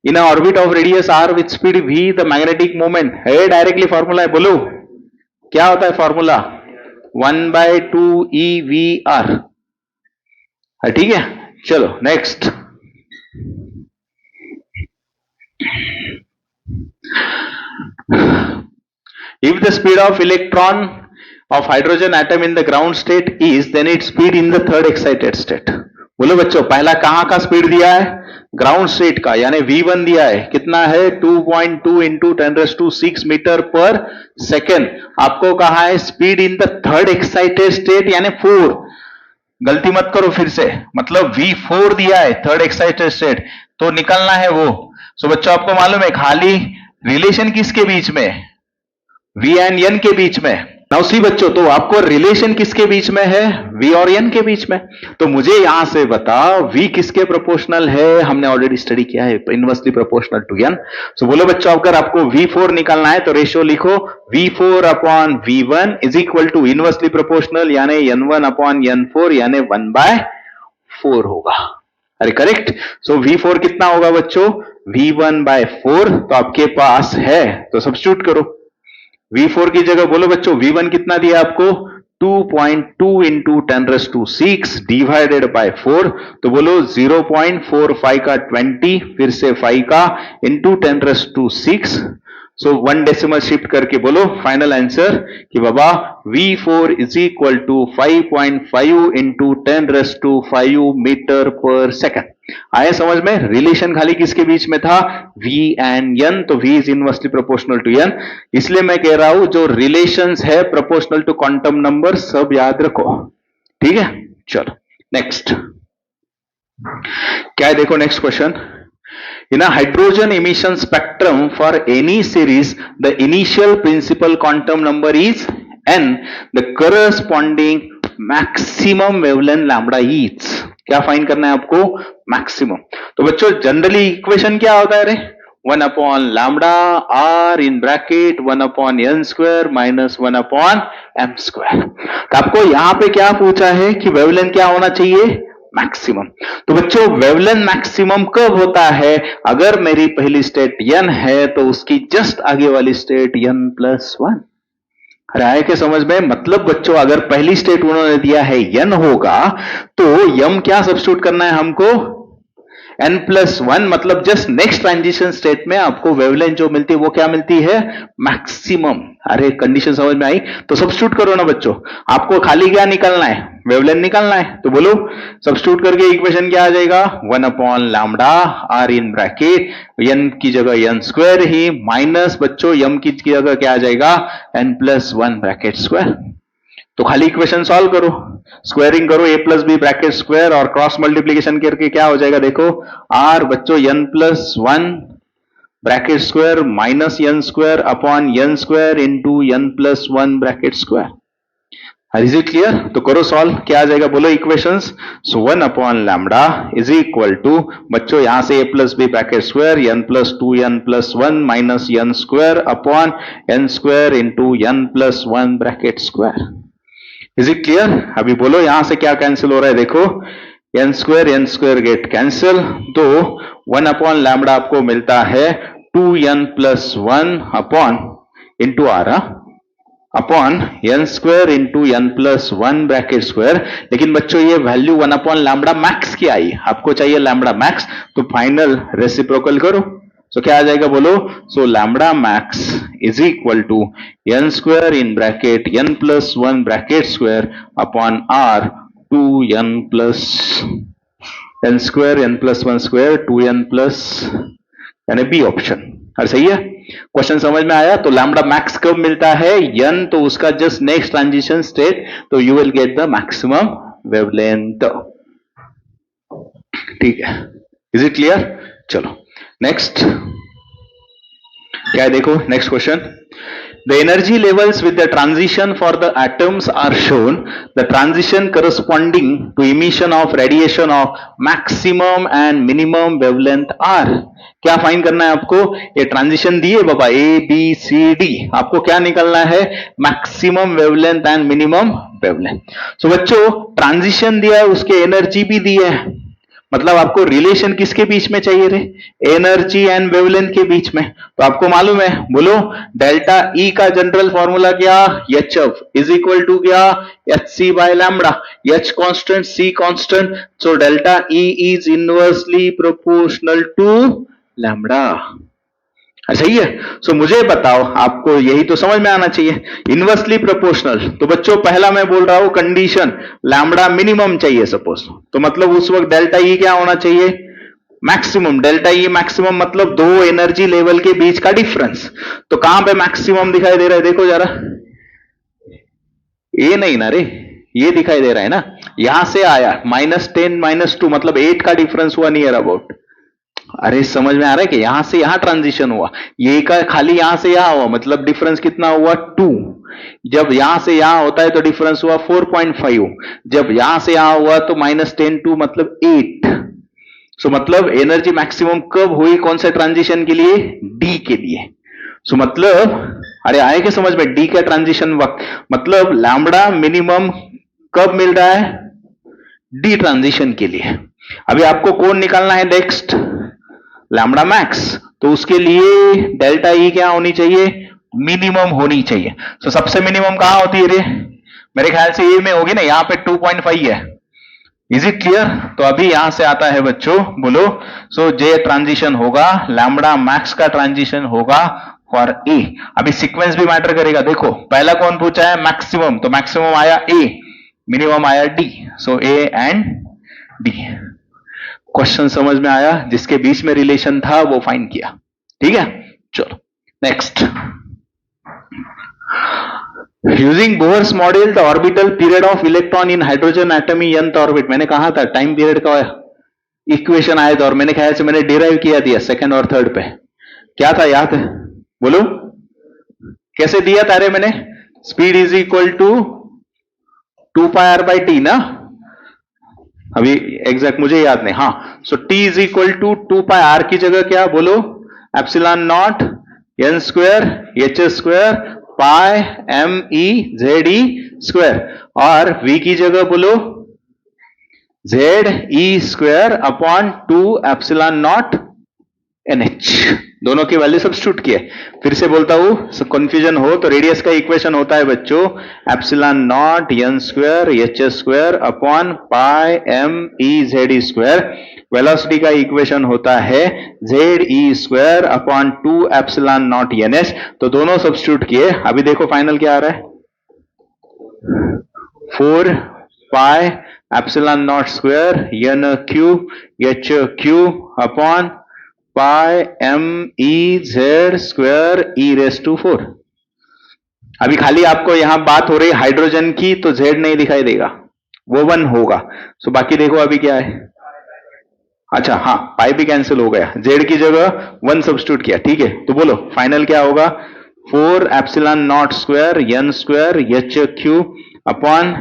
in a orbit of radius r with speed v, the magnetic moment है, डायरेक्टली फॉर्मूला है, बोलो क्या होता है फॉर्मूला, 1/2 ई वी आर, ठीक है, चलो next, if the speed of electron of hydrogen atom in the ground state is, then its speed in the third excited state. बोलो बच्चों, पहला कहां का स्पीड दिया है? ग्राउंड स्टेट का, यानी v1 दिया है, कितना है? 2.2 इंटू 10⁶ मीटर पर सेकेंड. आपको कहा है speed in the third excited state, यानी 4. गलती मत करो फिर से, मतलब v4 दिया है थर्ड एक्साइटेड स्टेट, तो निकलना है वो. सो बच्चों आपको मालूम है खाली रिलेशन किसके बीच में? v एंड n के बीच में. नाउ सी बच्चों, तो आपको रिलेशन किसके बीच में है? v और n के बीच में. तो मुझे यहां से बता v किसके प्रोपोर्शनल है? हमने ऑलरेडी स्टडी किया है, इनवर्सली प्रोपोर्शनल टू n. सो बोलो बच्चों, अगर आपको v4 निकालना है तो रेशियो लिखो, v4 upon v1 is equal to inversely proportional, यानी n1 अपॉन n4, यानी 1/4 होगा. अरे करेक्ट. सो v4 कितना होगा बच्चों? v1/4. तो आपके पास है, तो सब्स्टिट्यूट करो. v4 की जगह बोलो बच्चों, v1 कितना दिया आपको? 2.2 इंटू 10⁶ डिवाइडेड बाय 4. तो बोलो 0.45 का 20, फिर से 5 का इंटू 10⁶. सो 1 डेसिमल शिफ्ट करके बोलो फाइनल आंसर कि बाबा v4 is equal to 5.5 into 10⁵ metre per second. आया समझ में? रिलेशन खाली किसके बीच में था? v and n. तो v is inversely proportional to n. इसलिए मैं कह रहा हूं जो रिलेशंस है प्रोपोर्शनल टू क्वांटम नंबर, सब याद रखो. ठीक है, चलो नेक्स्ट. क्या है देखो next question. In a hydrogen emission spectrum for any series, the initial principal quantum number is n. The corresponding maximum wavelength lambda is. क्या फाइंड करना है आपको? मैक्सिमम. तो बच्चों जनरली इक्वेशन क्या होता है रे? 1 upon lambda r in bracket 1 upon n square minus 1 upon m square. तो आपको यहां पे क्या पूछा है कि वेवलेंथ क्या होना चाहिए? मैक्सिमम. तो बच्चों वेवलेंथ मैक्सिमम कब होता है? अगर मेरी पहली स्टेट n है तो उसकी जस्ट आगे वाली स्टेट n+1. अरे आए क्या समझ में? मतलब बच्चों अगर पहली स्टेट उन्होंने दिया है n होगा, तो m क्या सब्स्टिट्यूट करना है हमको? n+1. मतलब जस्ट नेक्स्ट ट्रांजिशन स्टेट में आपको वेवलेंथ जो मिलती है वो क्या मिलती है? मैक्सिमम. अरे कंडीशन समझ में आई? तो सब्स्टिट्यूट करो ना बच्चों. आपको खाली क्या निकालना है? वेवलेंथ निकालना है. तो बोलो सब्स्टिट्यूट करके इक्वेशन क्या आ जाएगा? 1 upon lambda r in bracket n की जगह n स्क्वायर ही माइनस बच्चों m की जगह क्या आ जाएगा? n+1 bracket square. तो खाली इक्वेशन सॉल्व करो, स्क्वायरिंग करो, a+b ब्रैकेट स्क्वायर और क्रॉस मल्टीप्लीकेशन करके क्या हो जाएगा देखो? r बच्चों n+1 bracket square minus n square upon n square into n+1 bracket square. Is it clear? तो करो सॉल्व. क्या आ जाएगा बोलो equations? So 1 upon lambda is equal to बच्चों यहां से a+b bracket square n+2 n+1 minus n square upon n square into n+1 bracket square. Is it clear? अभी बोलो यहां से क्या कैंसिल हो रहा है देखो? n square get cancel. तो 1 अपॉन लैम्डा आपको मिलता है 2n+1 upon into r upon n square into n+1 bracket square. लेकिन बच्चों ये वैल्यू 1 अपॉन लैम्डा मैक्स की आई, आपको चाहिए लैम्डा मैक्स, तो फाइनल रेसिप्रोकल करो. सो क्या आ जाएगा बोलो? So lambda max is equal to n square in bracket n+1 bracket square upon r 2n plus n square n+1 square 2n plus, यानी बी ऑप्शन. अरे सही है? क्वेश्चन समझ में आया? तो लैम्डा मैक्स कब मिलता है? n, तो उसका जस्ट नेक्स्ट ट्रांजिशन स्टेट, तो you will get the maximum wavelength. ठीक है, इज इट क्लियर? चलो नेक्स्ट. क्या है देखो next question. The energy levels with the transition for the atoms are shown. The transition corresponding to emission of radiation of maximum and minimum wavelength are. क्या फाइंड करना है आपको? ये ट्रांजिशन दिए बाबा A B C D, आपको क्या निकलना है? Maximum wavelength and minimum wavelength. So बच्चों ट्रांजिशन दिया है, उसके एनर्जी भी दी है, मतलब आपको रिलेशन किसके बीच में चाहिए रे? एनर्जी एंड वेवलेंथ के बीच में. तो आपको मालूम है, बोलो डेल्टा ई का जनरल फॉर्मूला क्या? HF इज इक्वल टू क्या? HC by lambda. H constant, C constant, so delta e is inversely proportional to lambda. सही है। सो मुझे बताओ, आपको यही तो समझ में आना चाहिए। इनवर्सली प्रोपोर्शनल, तो बच्चों पहला मैं बोल रहा हूं कंडीशन, लैम्बडा मिनिमम चाहिए सपोज, तो मतलब उस वक्त डेल्टा ई क्या होना चाहिए, मैक्सिमम। डेल्टा ई मैक्सिमम मतलब दो एनर्जी लेवल के बीच का डिफरेंस। तो कहां पे मैक्सिमम दिखाई दे रहा है, देखो जरा, ये नहीं ना रे, ये दिखाई दे रहा है ना, यहां से आया -10 -2 मतलब 8 का डिफरेंस हुआ नियर अबाउट। अरे समझ में आ रहा है कि यहां से यहां ट्रांजिशन हुआ, ये का खाली यहां से यहां हुआ, मतलब डिफरेंस कितना हुआ 2। जब यहां से यहां होता है तो डिफरेंस हुआ 4.5। जब यहां से यहां हुआ तो -10 2 मतलब 8। सो मतलब एनर्जी मैक्सिमम कब हुई, कौन से ट्रांजिशन के लिए, डी के लिए। सो मतलब, अरे आए क्या समझ में, डी का ट्रांजिशन वक्त, मतलब लैम्बडा मिनिमम कब मिल रहा है, डी ट्रांजिशन के लिए। अभी आपको कौन निकालना है नेक्स्ट, लैम्बडा मैक्स, तो उसके लिए डेल्टा ई क्या होनी चाहिए, मिनिमम होनी चाहिए। तो सबसे मिनिमम कहां होती है रे, मेरे ख्याल से ये में होगी ना, यहां पे 2.5 है। Is it clear? तो अभी यहां से आता है बच्चों, बोलो, सो जे ट्रांजिशन होगा, लैम्बडा मैक्स का ट्रांजिशन होगा फॉर ए। अभी सीक्वेंस भी मैटर करेगा, देखो पहला कौन पूछा है, मैक्सिमम, तो मैक्सिमम आया ए, मिनिमम आया D, so A and D. Question समझ में आया, जिसके बीच में रिलेशन था वो फाइंड किया, ठीक है। चलो next, using Bohr's model the orbital period of electron in hydrogen एटमी nth ऑर्बिट। मैंने कहा था टाइम पीरियड का इक्वेशन आया था, और मैंने ख्याल से मैंने डिराइव किया दिया सेकंड और थर्ड पे, क्या था याद है, बोलो कैसे दिया था रे मैंने, speed is equal to 2πr/t ना, अभी एग्जैक्ट मुझे याद नहीं, हाँ। So t is equal to 2πr की जगह क्या, बोलो epsilon naught n square h square pi m e z e square, और v की जगह बोलो z e square upon 2 epsilon naught NH, दोनों की वैल्यू सब्स्टिट्यूट किए। फिर से बोलता हूं, कंफ्यूजन हो तो, रेडियस का इक्वेशन होता है बच्चों epsilon naught n square h square upon pi m e z e square. Velocity का इक्वेशन होता है z e square upon 2 epsilon naught NH। तो दोनों सब्स्टिट्यूट किए, अभी देखो फाइनल क्या आ रहा है, 4 pi epsilon naught square n cube h cube upon pi m e z square e raise to 4। अभी खाली आपको यहां बात हो रही है हाइड्रोजन की, तो z नहीं दिखाई देगा, वो 1 होगा। सो बाकी देखो अभी क्या है, अच्छा हाँ, पाई भी कैंसिल हो गया, z की जगह 1 सब्स्टिट्यूट किया, ठीक है। तो बोलो फाइनल क्या होगा, 4 epsilon naught square n square h cube upon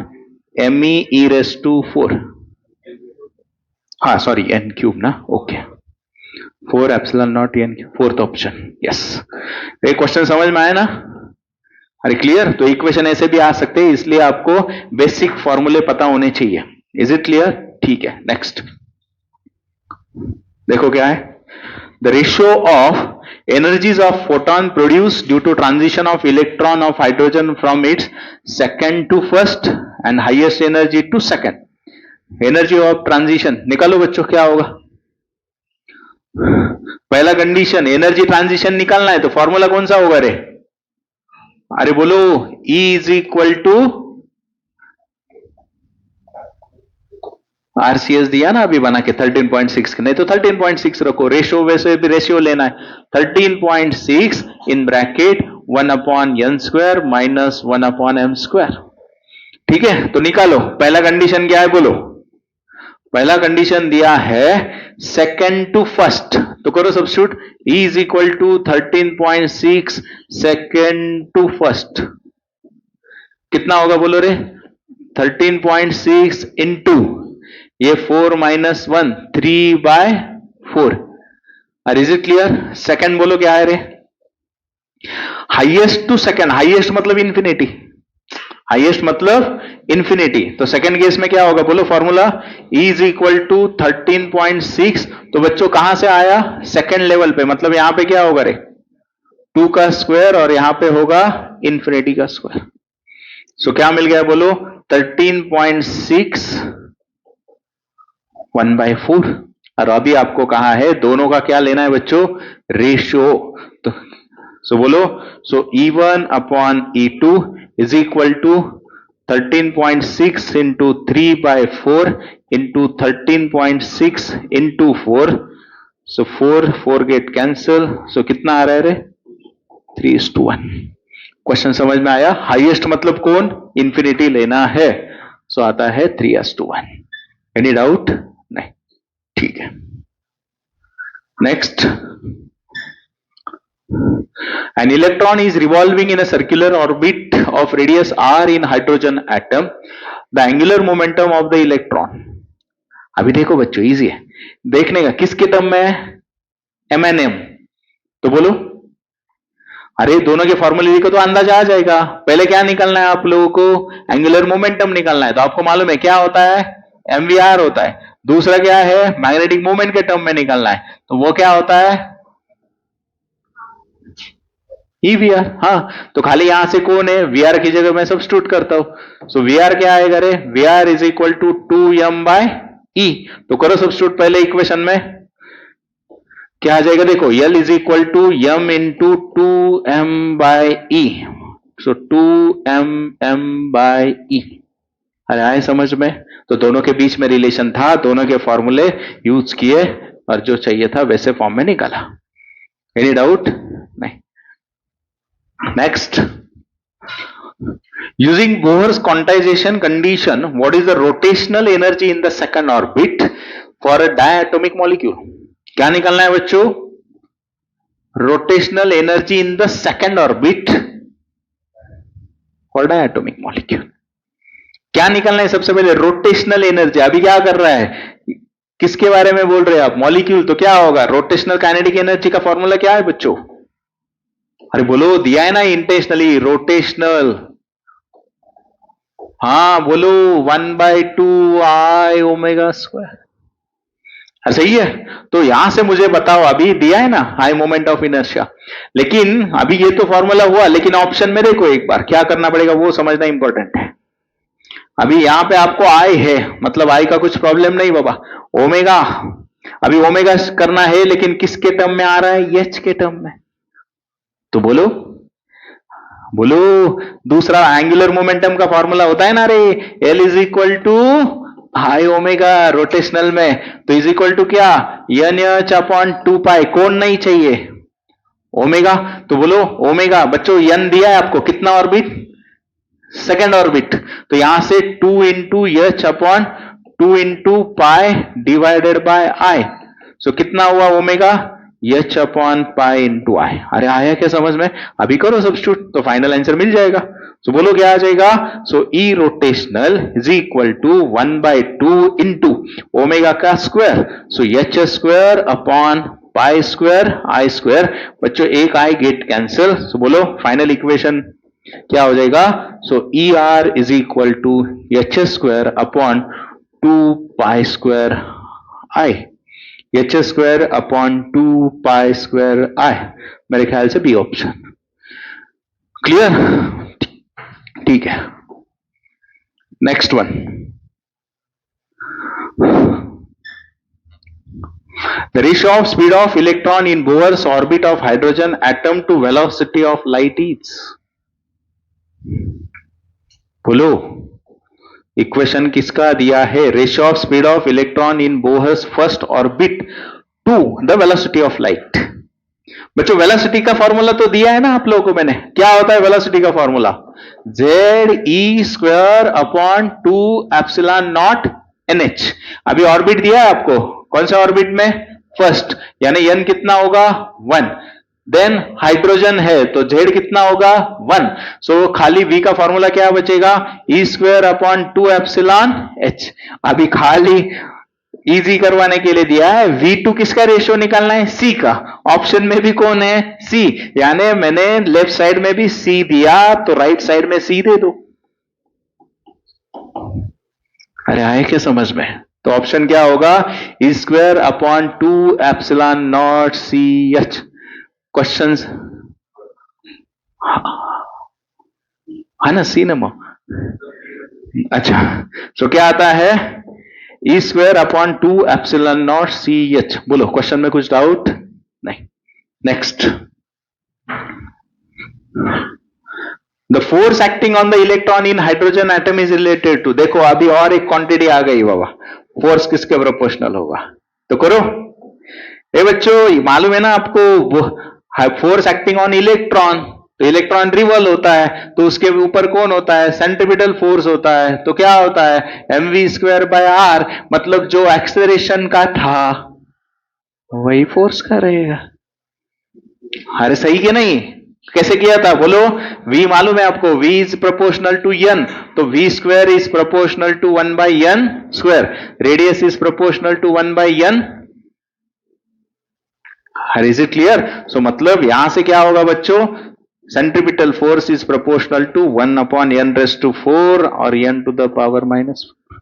m e raise to 4, हाँ सॉरी n क्यूब ना, okay, 4 epsilon naught n cube, fourth option, yes. ये क्वेश्चन समझ में आया ना, अरे क्लियर? तो इक्वेशन ऐसे भी आ सकते हैं, इसलिए आपको बेसिक फॉर्मूले पता होने चाहिए। Is it clear? ठीक है, नेक्स्ट देखो क्या है, the ratio of energies of photon produce due to transition of electron of hydrogen from its second to first and highest energy to second. Energy of transition निकालो बच्चों, क्या होगा, पहला कंडीशन एनर्जी ट्रांजिशन निकालना है, तो फॉर्मूला कौन सा होगा रे, अरे बोलो E is equal to RCS दिया ना अभी बना के 13.6, नहीं तो 13.6 रखो, रेशियो वैसे भी रेशियो लेना है, 13.6 इन bracket 1 upon n square minus 1 upon m square, ठीक है। तो निकालो पहला कंडीशन क्या है, बोलो पहला कंडीशन दिया है सेकंड टू फर्स्ट, तो करो substitute, E is equal to 13.6 second to first, कितना होगा बोलो रे, 13.6 इंटू ये 4 माइनस 1 3/4। और इज इट क्लियर? सेकंड बोलो क्या है रे, हाईएस्ट टू सेकंड, हाईएस्ट मतलब इंफिनिटी, हाईएस्ट मतलब इंफिनिटी, तो सेकंड केस में क्या होगा बोलो formula, E is equal to 13.6, तो बच्चों कहां से आया, सेकंड लेवल पे, मतलब यहां पे क्या होगा रे, 2 का स्क्वायर और यहां पे होगा इंफिनिटी का स्क्वायर। सो क्या मिल गया बोलो, 13.6 1/4। और अभी आपको कहा है दोनों का क्या लेना है बच्चों, रेशियो, तो सो बोलो, so E1 upon E2 is equal to 13.6 into 3/4 into 13.6 into 4. So 4 get cancel. So कितना आ रहा है रे? 3:1. क्वेश्चन समझ में आया? हाईएस्ट मतलब कौन? इंफिनिटी लेना है. सो आता है 3:1. Any doubt? नहीं. ठीक है. Next. An electron is revolving in a circular orbit of radius r in hydrogen atom. The angular momentum of the electron. अभी देखो बच्चों, इजी है देखने का. किसके टर्म में? MnM. तो बोलो. अरे दोनों के फॉर्मूले को तो अंदाजा आ जाएगा. पहले क्या निकालना है आप लोगों को? एंगुलर मोमेंटम निकालना है. तो आपको मालूम है क्या होता है? MVR होता है. दूसरा क्या है? मैग्नेटिक मोमेंट के टर्म में निकालना है. तो वो क्या होता है? EVR. हाँ, तो खाली यहां से कौन है? VR की जगह मैं सब्स्टिट्यूट करता हूं. सो VR क्या आएगा रे? VR is equal to 2m/E. तो करो सब्स्टिट्यूट पहले इक्वेशन में. क्या आ जाएगा? देखो, L is equal to m into 2m/E. सो 2m/E. अरे आए समझ में? तो दोनों के बीच में रिलेशन था, दोनों के फॉर्मूले यूज किए और जो चाहिए था वैसे फॉर्म में निकाला. Any doubt? नहीं. Next, using Bohr's quantization condition, what is the rotational energy in the second orbit for a diatomic molecule? क्या निकालना है बच्चों? Rotational energy in the second orbit for diatomic molecule. क्या निकालना है सबसे पहले? Rotational energy. अभी क्या कर रहा है? किसके बारे में बोल रहे हैं आप? मॉलिक्यूल. तो क्या होगा? रोटेशनल काइनेटिक एनर्जी का फॉर्मूला क्या है बच्चों? अरे बोलो, दिया है ना इंटेंशनली. रोटेशनल. हाँ बोलो, 1/2 I ओमेगा स्क्वायर. सही है. तो यहां से मुझे बताओ, अभी दिया है ना हाई मोमेंट ऑफ इनर्शिया. लेकिन अभी ये तो फॉर्मूला हुआ, लेकिन ऑप्शन में देखो एक बार क्या करना पड़ेगा वो समझना इंपॉर्टेंट है. अभी यहां पे आपको I है, मतलब I का कुछ प्रॉब्लम नहीं बाबा. ओमेगा, अभी ओमेगा करना है, लेकिन किसके टर्म में आ रहा है? H के टर्म में. तो बोलो बोलो, दूसरा एंगुलर मोमेंटम का फॉर्मूला होता है ना रे, L is equal to I omega rotational में. तो इज इक्वल टू क्या? NH upon 2π. कौन नहीं चाहिए? ओमेगा. तो बोलो ओमेगा. बच्चों n दिया है आपको, कितना ऑर्बिट? Second orbit. तो यहां से 2 into H upon 2 into pi divided by I. सो कितना हुआ omega? H upon pi into I. अरे आया क्या समझ में? अभी करो सब्स्टिट्यूट तो फाइनल आंसर मिल जाएगा. सो बोलो क्या आ जाएगा? So E rotational is equal to 1/2 into omega का square. So H square upon pi square I square. बच्चों एक I गेट कैंसिल. सो बोलो फाइनल इक्वेशन क्या हो जाएगा? So ER is equal to H square upon 2 pi square I. H square upon 2 pi square I. मेरे ख्याल से बी ऑप्शन. क्लियर? ठीक है. Next one. The ratio of speed of electron in Bohr's orbit of hydrogen atom to velocity of light is. बोलो, इक्वेशन किसका दिया है? Ratio of speed of electron in Bohr's first orbit to the velocity of light. बच्चों वेलोसिटी का फॉर्मूला तो दिया है ना आप लोगों को मैंने. क्या होता है वेलोसिटी का formula? ZE square upon 2 epsilon naught NH. अभी ऑर्बिट दिया है आपको. कौन सा ऑर्बिट में? फर्स्ट. यानी n कितना होगा? 1. देन हाइड्रोजन है तो Z कितना होगा? 1. सो खाली V का फॉर्मूला क्या बचेगा? E square upon 2 epsilon H. अभी खाली इजी करवाने के लिए दिया है. V2 किसका रेशियो निकालना है? C का. ऑप्शन में भी कौन है? C. यानी मैंने लेफ्ट साइड में भी C दिया तो राइट साइड में C दे दो. अरे आए क्या समझ में? तो ऑप्शन क्या होगा? E square upon 2 epsilon not CH. Questions है ना? C number. अच्छा, सो क्या आता है? E square upon 2 epsilon not CH. बोलो क्वेश्चन में कुछ डाउट? नहीं. Next. The force acting on the electron in hydrogen atom is related to, देखो अभी और एक क्वांटिटी आ गई बाबा, फोर्स किसके प्रोपोर्शनल होगा, तो करो। ए बच्चों मालूम है ना आपको, फोर्स एक्टिंग ऑन इलेक्ट्रॉन, तो इलेक्ट्रॉन रिवॉल्व होता है, तो उसके ऊपर कौन होता है, सेंट्रीपिटल फोर्स होता है, तो क्या होता है mv²/r, मतलब जो एक्सेलरेशन का था वही फोर्स का रहेगा। अरे सही के नहीं, कैसे किया था बोलो, v मालूम है आपको, v is proportional to n, तो v² is proportional to 1/n², radius is proportional to 1/n। Is it clear? So मतलब यहां से क्या होगा बच्चों, centripetal force is proportional to 1/n⁴ और n टू द पावर -4।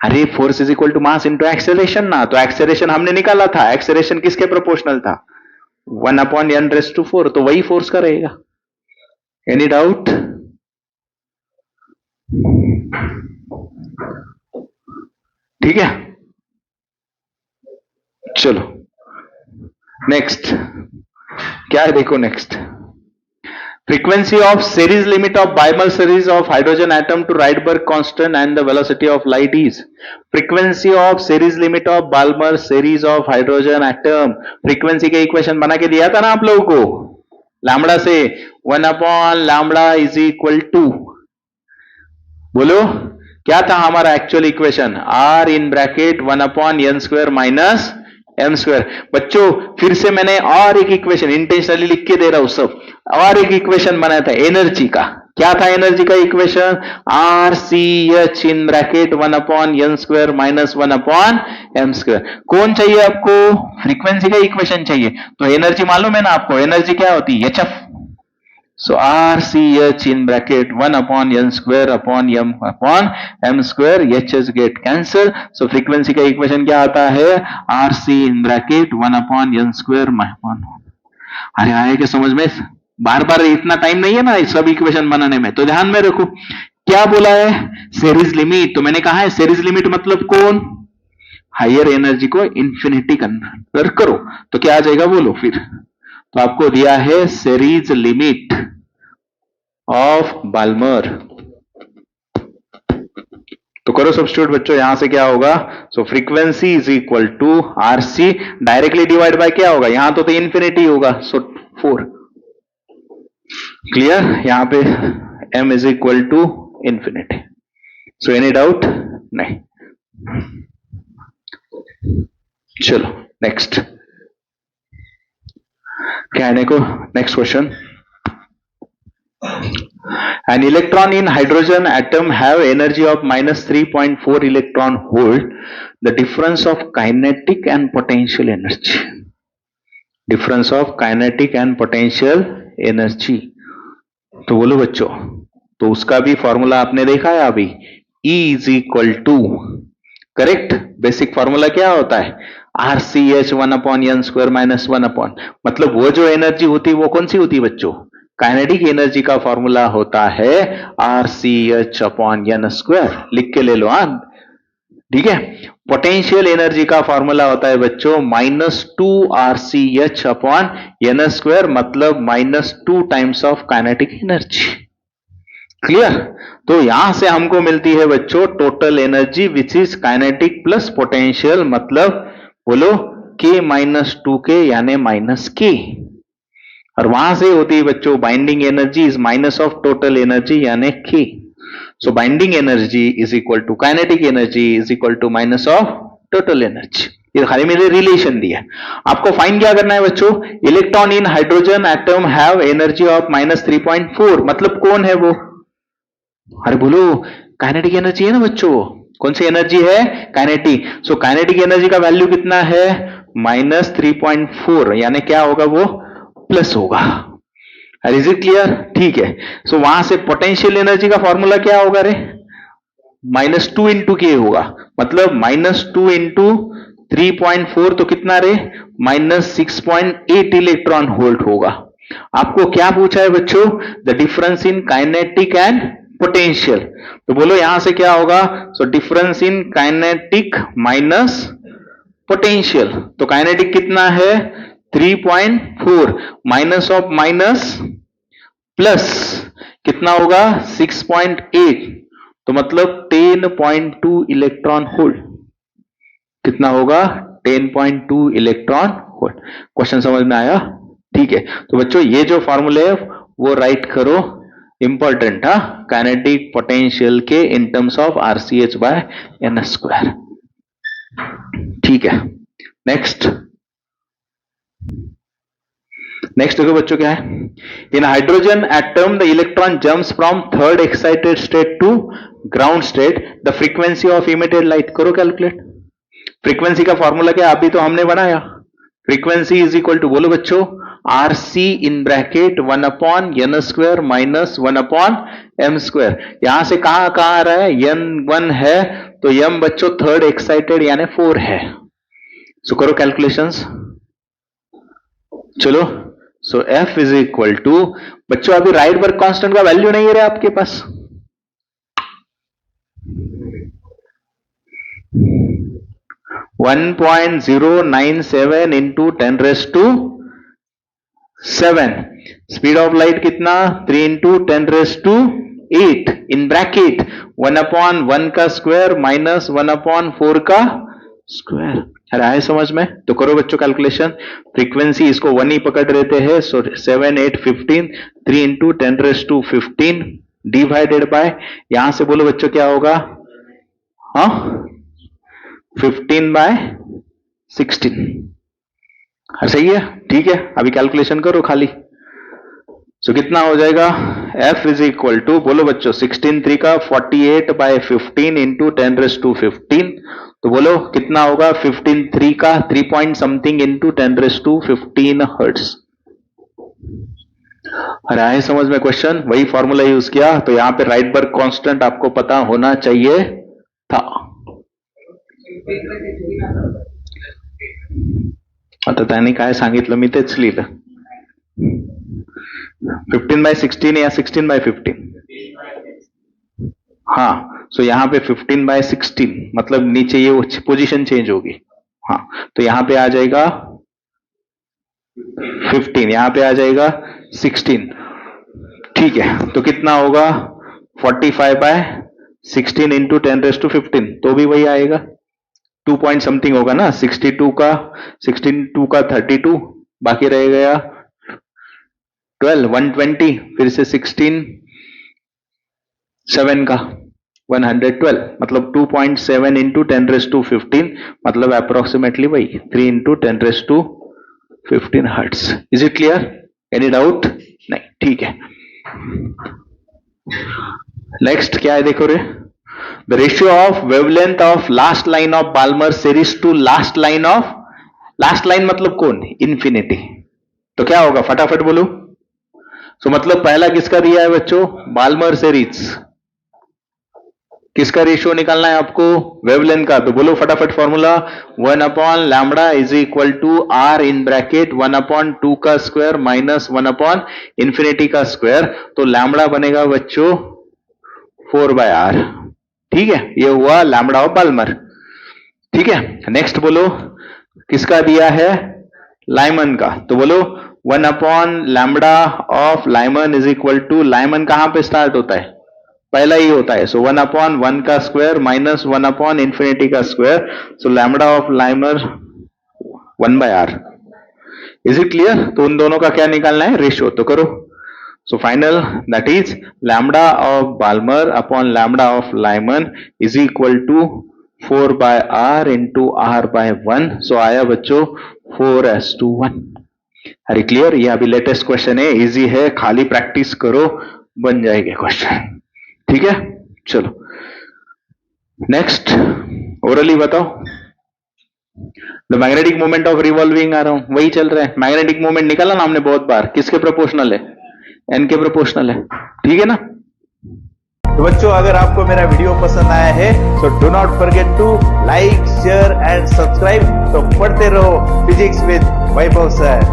अरे force is equal to mass into acceleration ना, तो एक्सेलरेशन हमने निकाला था, एक्सेलरेशन किसके प्रोपोर्शनल था, 1/n⁴, तो वही फोर्स का रहेगा। Any doubt? ठीक है, चलो नेक्स्ट क्या है, देखो next, frequency of series limit of bimal series of hydrogen atom to Rydberg constant and the velocity of light is, frequency of series limit of Balmer series of hydrogen atom, frequency के इक्वेशन बना के दिया था ना आप लोगों को, लैम्बडा से 1/λ इज इक्वल टू, बोलो क्या था हमारा actual equation, r in bracket 1/n² minus m²। बच्चों फिर से मैंने और एक इक्वेशन इंटेंशनली लिख के दे रहा हूं सब, और एक इक्वेशन बनाया था एनर्जी का, क्या था एनर्जी का इक्वेशन, RCH इन ब्रैकेट 1/n² माइनस 1/m²। कौन चाहिए आपको, फ्रीक्वेंसी का इक्वेशन चाहिए, तो एनर्जी मालूम है ना आपको, एनर्जी क्या होती है hf, so RCH in bracket 1/n² h's get cancel, so frequency का इक्वेशन क्या आता है, RC in bracket 1/n²। अरे आए क्या समझ में, बार बार इतना टाइम नहीं है ना सब इक्वेशन बनाने में, तो ध्यान में रखो क्या बोला है, सीरीज लिमिट, तो मैंने कहा है सीरीज लिमिट मतलब कौन, हायर एनर्जी को इंफिनिटी कन्वर्ट करो, तो क्या आ जाएगा बोलो फिर, तो आपको दिया है सीरीज लिमिट ऑफ बाल्मर, तो करो सब्स्टिट्यूट बच्चों, यहां से क्या होगा, so frequency is equal to RC, directly divide by क्या होगा, यहां तो इंफिनिटी होगा, सो 4, क्लियर, यहां पे m is equal to infinity, so any doubt नहीं। चलो नेक्स्ट क्या है, देखो next question, an electron in hydrogen atom have energy of -3.4 electron volt, the difference of kinetic and potential energy, difference of kinetic and potential energy, तो बोलो बच्चों, तो उसका भी फॉर्मूला आपने देखा है अभी, E is equal to, correct, basic formula क्या होता है, RCH 1/n² माइनस 1/, मतलब वो जो एनर्जी होती है वो कौन सी होती है बच्चों, काइनेटिक एनर्जी का फॉर्मूला होता है RCH/n², लिख के ले लो हाँ, ठीक है। पोटेंशियल एनर्जी का फॉर्मूला होता है बच्चों -2 RCH/n², मतलब -2 times of kinetic energy, clear. तो यहां से हमको मिलती है बच्चों total energy which is kinetic plus potential, मतलब बोलो K-2K यानी -K, और वहां से होती है बच्चों binding energy is minus of total energy यानी K, so binding energy is equal to kinetic energy is equal to minus of total energy. ये खाली मेरे रिलेशन दिया, आपको फाइंड क्या करना है बच्चों, electron in hydrogen atom have energy of -3.4, मतलब कौन है वो, अरे बोलो काइनेटिक एनर्जी है ना बच्चों, कौन सी एनर्जी है, काइनेटिक, सो काइनेटिक एनर्जी का वैल्यू कितना है -3.4, यानी क्या होगा वो प्लस होगा, इज इट क्लियर, ठीक है। सो वहां से पोटेंशियल एनर्जी का फॉर्मूला क्या होगा रे, -2 इंटू के होगा, मतलब -2 इंटू 3.4 तो कितना रे, -6.8 इलेक्ट्रॉन वोल्ट होगा। आपको क्या पूछा है बच्चों, the difference in kinetic and potential, तो बोलो यहां से क्या होगा, so difference in kinetic minus potential, तो काइनेटिक कितना है 3.4 माइनस ऑफ माइनस प्लस कितना होगा 6.8, तो मतलब 10.2 इलेक्ट्रॉन होल। कितना होगा 10.2 इलेक्ट्रॉन होल। क्वेश्चन समझ में आया? ठीक है, तो बच्चों ये जो फॉर्मूले है वो राइट करो, इंपॉर्टेंट है, काइनेटिक पोटेंशियल के in terms of RCH by n square. ठीक है, नेक्स्ट देखो बच्चों क्या है। In hydrogen atom the electron jumps from third excited state to ground state, the frequency of emitted light करो कैलकुलेट। फ्रीक्वेंसी का फॉर्मूला क्या अभी तो हमने बनाया, फ्रीक्वेंसी इज इक्वल टू, बोलो बच्चों, RC in bracket 1/n square minus 1/m square. यहां से कहां आ रहा है, n1 है तो m बच्चों थर्ड एक्साइटेड यानी 4 है। सो करो कैलकुलेशंस, चलो। सो F इज इक्वल टू, बच्चों अभी राइडबर्ग कांस्टेंट का वैल्यू नहीं है रे आपके पास, one 1.097 into 10⁷7। Speed of light कितना, 3 इंटू 10⁸8 इन ब्रैकेट 1/1 का स्क्वायर माइनस 1/4 का स्क्वायर। अरे आए समझ में? तो करो बच्चों कैलकुलेशन। फ्रीक्वेंसी इसको 1 ही पकड़ रहते हैं, सो 7 8 15, 3 इंटू 10⁻15 डिवाइडेड बाय, यहां से बोलो बच्चों क्या होगा, हाँ 15/16। सही है, ठीक है, अभी कैलकुलेशन करो खाली। सो कितना हो जाएगा, F इज इक्वल टू, बोलो बच्चों 16 3 का 48/15 इंटू 10⁻15, तो बोलो कितना होगा, 15 3 का 3 पॉइंट समथिंग इंटू 10⁻15 हर्ट्ज। अरे आए समझ में क्वेश्चन? वही फॉर्मूला यूज किया, तो यहां पे राइडबर्ग कांस्टेंट आपको पता होना चाहिए था। आता त्याने काय सांगितलं मी तेच लिहिलं, 15/16 या 16/15। हाँ, सो यहां पे 15/16 मतलब नीचे ये पोजीशन चेंज होगी। हाँ, तो यहां पे आ जाएगा 15, यहां पे आ जाएगा 16। ठीक है, तो कितना होगा 45/16 इंटू 10⁻15, तो भी वही आएगा, 2 पॉइंट समथिंग होगा ना, 16 2 का 32, बाकी रह गया 12, 120, फिर से 16 7 का 112, मतलब 2.7 इंटू 10⁻15, मतलब अप्रोक्सीमेटली वही 3 into 10⁻15 hertz. Is it clear? Any doubt? नहीं, ठीक है। नेक्स्ट क्या है देखो रे, the ratio of wavelength of last line of Balmer series to last line मतलब कौन, इंफिनिटी। तो क्या होगा फटाफट बोलो। सो मतलब पहला किसका दिया है बच्चों, बाल्मर सीरीज, किसका रेशियो निकालना है आपको, वेवलेंथ का। तो बोलो फटाफट formula, 1/λ is equal to R in bracket 1/2 का स्क्वायर माइनस 1/∞ का स्क्वायर, तो लैम्बडा बनेगा बच्चों 4/R। ठीक है, ये हुआ लैम्बडा ऑफ बाल्मर। ठीक है, नेक्स्ट बोलो किसका दिया है, लाइमन का। तो बोलो 1/λ of Lyman is equal to, Lyman कहां पे स्टार्ट होता है, पहला ही होता है, सो 1/1 का स्क्वायर माइनस 1/∞ का square, so lambda of Lyman 1/R। Is it clear? तो उन दोनों का क्या निकालना है, रेशियो। तो करो। So final that is lambda of Balmer upon lambda of Lyman is equal to 4/R into R/1। So आया बच्चों 4:1। अरे क्लियर? ये अभी लेटेस्ट क्वेश्चन है, इजी है, खाली प्रैक्टिस करो, बन जाएंगे क्वेश्चन। ठीक है, चलो नेक्स्ट ओरली बताओ। The magnetic moment of revolving आ रहा हूं, वही चल रहा है। मैग्नेटिक मोमेंट निकाला ना हमने बहुत बार, किसके प्रोपोर्शनल है, एन के प्रोपोर्शनल है। ठीक है ना। तो बच्चों अगर आपको मेरा वीडियो पसंद आया है तो do not forget to like share and subscribe. तो पढ़ते रहो फिजिक्स विद वैभव सर।